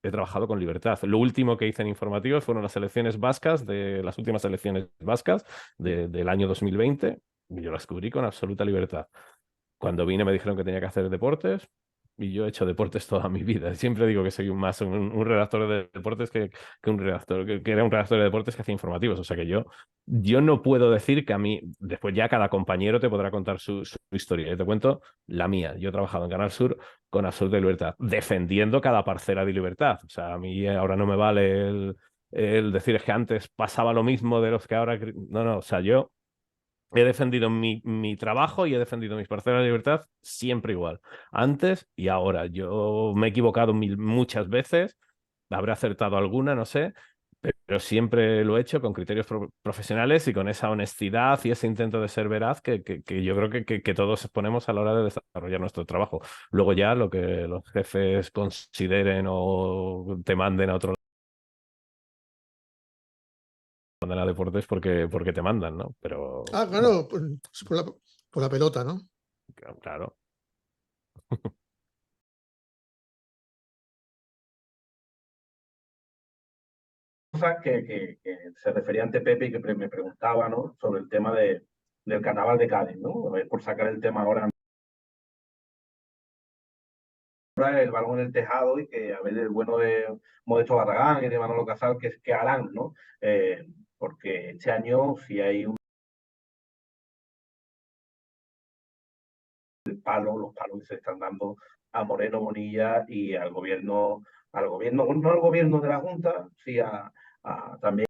he trabajado con libertad. Lo último que hice en informativos fueron las elecciones vascas, las últimas elecciones vascas del año 2020, y yo las cubrí con absoluta libertad. Cuando vine me dijeron que tenía que hacer deportes y yo he hecho deportes toda mi vida. Siempre digo que soy un redactor de deportes que un redactor, que era un redactor de deportes que hacía informativos. O sea que yo no puedo decir que a mí, después ya cada compañero te podrá contar su historia. Yo te cuento la mía. Yo he trabajado en Canal Sur con absoluta libertad, defendiendo cada parcela de libertad. O sea, a mí ahora no me vale el decir es que antes pasaba lo mismo de los que ahora... No, o sea, yo he defendido mi trabajo y he defendido mis parcelas de libertad siempre igual, antes y ahora. Yo me he equivocado muchas veces, habré acertado alguna, no sé, pero siempre lo he hecho con criterios profesionales y con esa honestidad y ese intento de ser veraz que yo creo que todos ponemos a la hora de desarrollar nuestro trabajo. Luego ya lo que los jefes consideren o te manden a otro mandan a deportes porque te mandan, ¿no? Pero Ah, claro, pues, por la pelota, ¿no? claro. Cosas que se refería ante Pepe y que me preguntaba, ¿no? Sobre el tema del carnaval de Cádiz, ¿no? A ver, por sacar el tema ahora, el balón en el tejado y que a ver el bueno de Modesto Barragán y de Manolo Casal que harán, ¿no? Porque este año si hay un palo, los palos que se están dando a Moreno Bonilla y al gobierno, no al gobierno de la Junta, sí también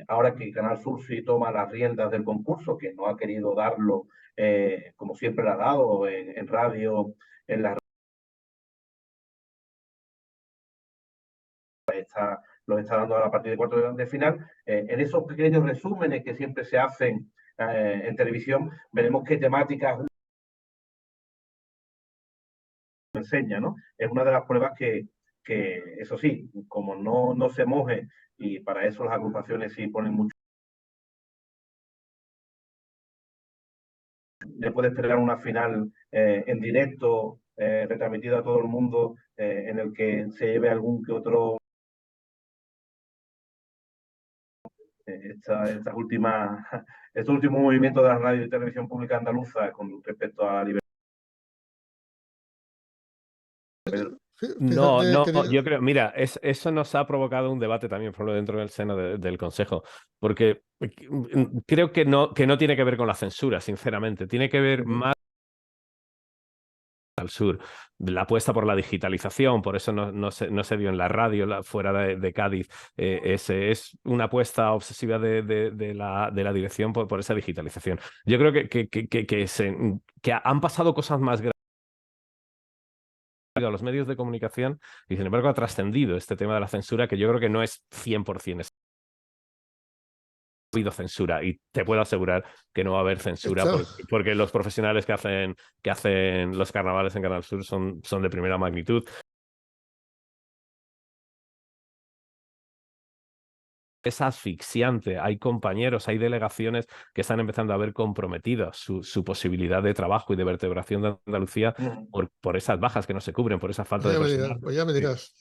ahora que Canal Sur sí toma las riendas del concurso, que no ha querido darlo como siempre lo ha dado en radio, en la los está dando a la partida de cuartos de final. En esos pequeños resúmenes que siempre se hacen en televisión, veremos qué temáticas enseña, ¿no? Es una de las pruebas que eso sí, como no se moje, y para eso las agrupaciones sí ponen mucho. Le puede esperar una final en directo, retransmitida a todo el mundo, en el que se lleve algún que otro estos últimos movimientos de la radio y televisión pública andaluza con respecto a la libertad. No, Fíjate yo creo, mira, eso nos ha provocado un debate también, por ejemplo, dentro del seno del Consejo, porque creo que no tiene que ver con la censura, sinceramente, tiene que ver más al sur, la apuesta por la digitalización, por eso no se dio en la radio fuera de Cádiz, es una apuesta obsesiva de la dirección por esa digitalización. Yo creo que han pasado cosas más grandes a los medios de comunicación y sin embargo ha trascendido este tema de la censura que yo creo que no es 100%. Ha habido censura y te puedo asegurar que no va a haber censura porque los profesionales que hacen los carnavales en Canal Sur son de primera magnitud. Es asfixiante. Hay compañeros, hay delegaciones que están empezando a ver comprometida su posibilidad de trabajo y de vertebración de Andalucía por esas bajas que no se cubren, por esa falta de personal. Pues ya me dirás.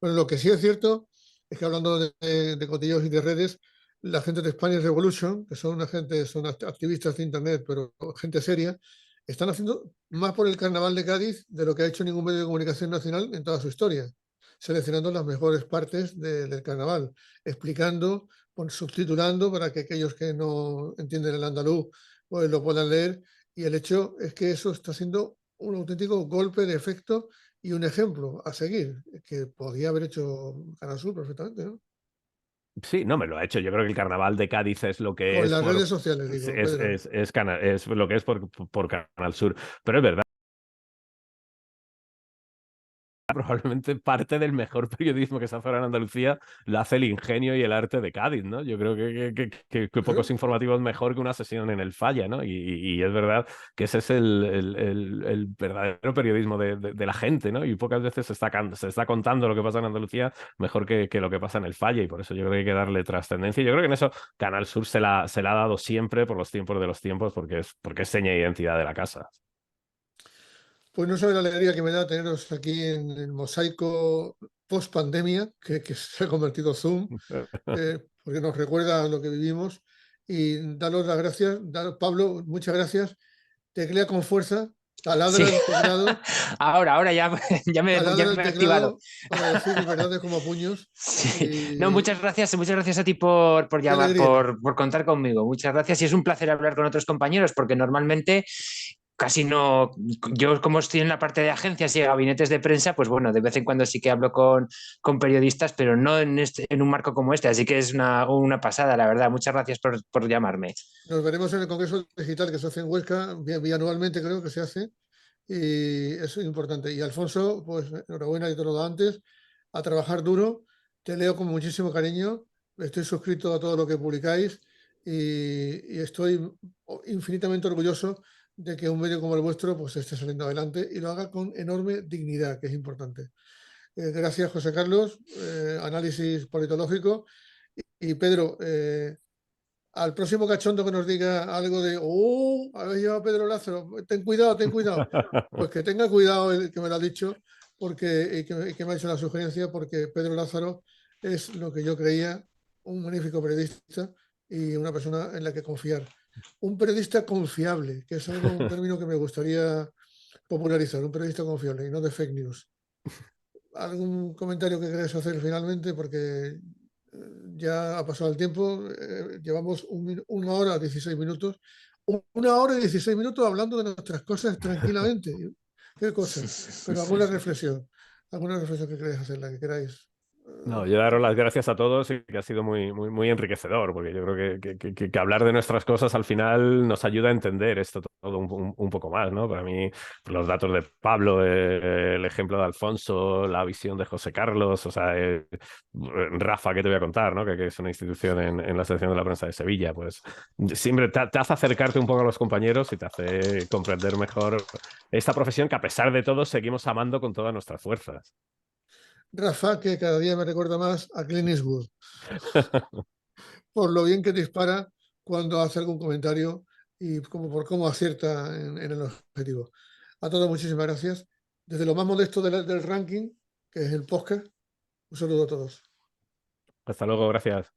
Bueno, lo que sí es cierto es que hablando de cotillos y de redes, la gente de Spanish Revolution, que son son activistas de Internet, pero gente seria, están haciendo más por el carnaval de Cádiz de lo que ha hecho ningún medio de comunicación nacional en toda su historia, seleccionando las mejores partes del carnaval, explicando, subtitulando para que aquellos que no entienden el andaluz pues lo puedan leer, y el hecho es que eso está siendo un auténtico golpe de efecto y un ejemplo a seguir, que podía haber hecho Canal Sur perfectamente, ¿no? Sí, no me lo ha hecho. Yo creo que el carnaval de Cádiz es lo que O en es las por, redes sociales, digo, Pedro. es lo que es por Canal Sur. Pero es verdad. Probablemente parte del mejor periodismo que se hace ahora en Andalucía la hace el ingenio y el arte de Cádiz, ¿no? Yo creo que pocos informativos mejor que una sesión en el Falla, ¿no? Y es verdad que ese es el verdadero periodismo de la gente, ¿no? Y pocas veces se está contando lo que pasa en Andalucía mejor que lo que pasa en el Falla, y por eso yo creo que hay que darle trascendencia. Yo creo que en eso Canal Sur se la ha dado siempre por los tiempos de los tiempos, porque es seña de identidad de la casa. Pues no sabe la alegría que me da teneros aquí en el mosaico post pandemia, que se ha convertido Zoom, porque nos recuerda a lo que vivimos. Y daros las gracias, Pablo, muchas gracias. Teclea con fuerza, taladra el teclado. Ahora ya me he activado. Para decir verdades como puños. Sí. No, muchas gracias a ti por llamar, por contar conmigo. Muchas gracias, y es un placer hablar con otros compañeros, porque normalmente casi no, yo como estoy en la parte de agencias y gabinetes de prensa, pues bueno, de vez en cuando sí que hablo con periodistas, pero no en un marco como este, así que es una pasada, la verdad. Muchas gracias por llamarme. Nos veremos en el Congreso Digital que se hace en Huesca, bianualmente creo que se hace, y es importante. Y Alfonso, pues enhorabuena, y te lo he dado antes, a trabajar duro, te leo con muchísimo cariño, estoy suscrito a todo lo que publicáis y estoy infinitamente orgulloso de que un medio como el vuestro pues esté saliendo adelante y lo haga con enorme dignidad, que es importante. Gracias, José Carlos. Análisis politológico. Y Pedro, al próximo cachondo que nos diga algo de, habéis llevado a Pedro Lázaro, ten cuidado, ten cuidado. Pues que tenga cuidado el que me lo ha dicho y que me ha hecho la sugerencia, porque Pedro Lázaro es lo que yo creía, un magnífico periodista y una persona en la que confiar. Un periodista confiable, que es un término que me gustaría popularizar, un periodista confiable y no de fake news. ¿Algún comentario que queráis hacer finalmente? Porque ya ha pasado el tiempo, llevamos 1 hora 16 minutos. 1 hora y 16 minutos hablando de nuestras cosas tranquilamente. ¿Qué cosas? Pero alguna reflexión que queráis hacer, la que queráis. No, yo daros las gracias a todos y que ha sido muy enriquecedor, porque yo creo que hablar de nuestras cosas al final nos ayuda a entender esto todo un poco más, ¿no? Para mí, los datos de Pablo, el ejemplo de Alfonso, la visión de José Carlos, o sea, Rafa, ¿qué te voy a contar, ¿no? Que es una institución en la sección de la prensa de Sevilla, pues siempre te hace acercarte un poco a los compañeros y te hace comprender mejor esta profesión que a pesar de todo seguimos amando con todas nuestras fuerzas. Rafa, que cada día me recuerda más a Clint Eastwood, por lo bien que dispara cuando hace algún comentario y por cómo acierta en el objetivo. A todos, muchísimas gracias. Desde lo más modesto del ranking, que es el podcast, un saludo a todos. Hasta luego, gracias.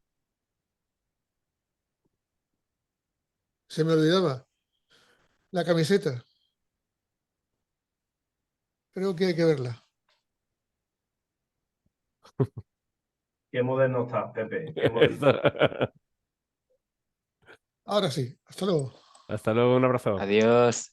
Se me olvidaba, la camiseta. Creo que hay que verla. Qué moderno estás, Pepe. Qué moderno. Ahora sí, hasta luego. Hasta luego, un abrazo. Adiós.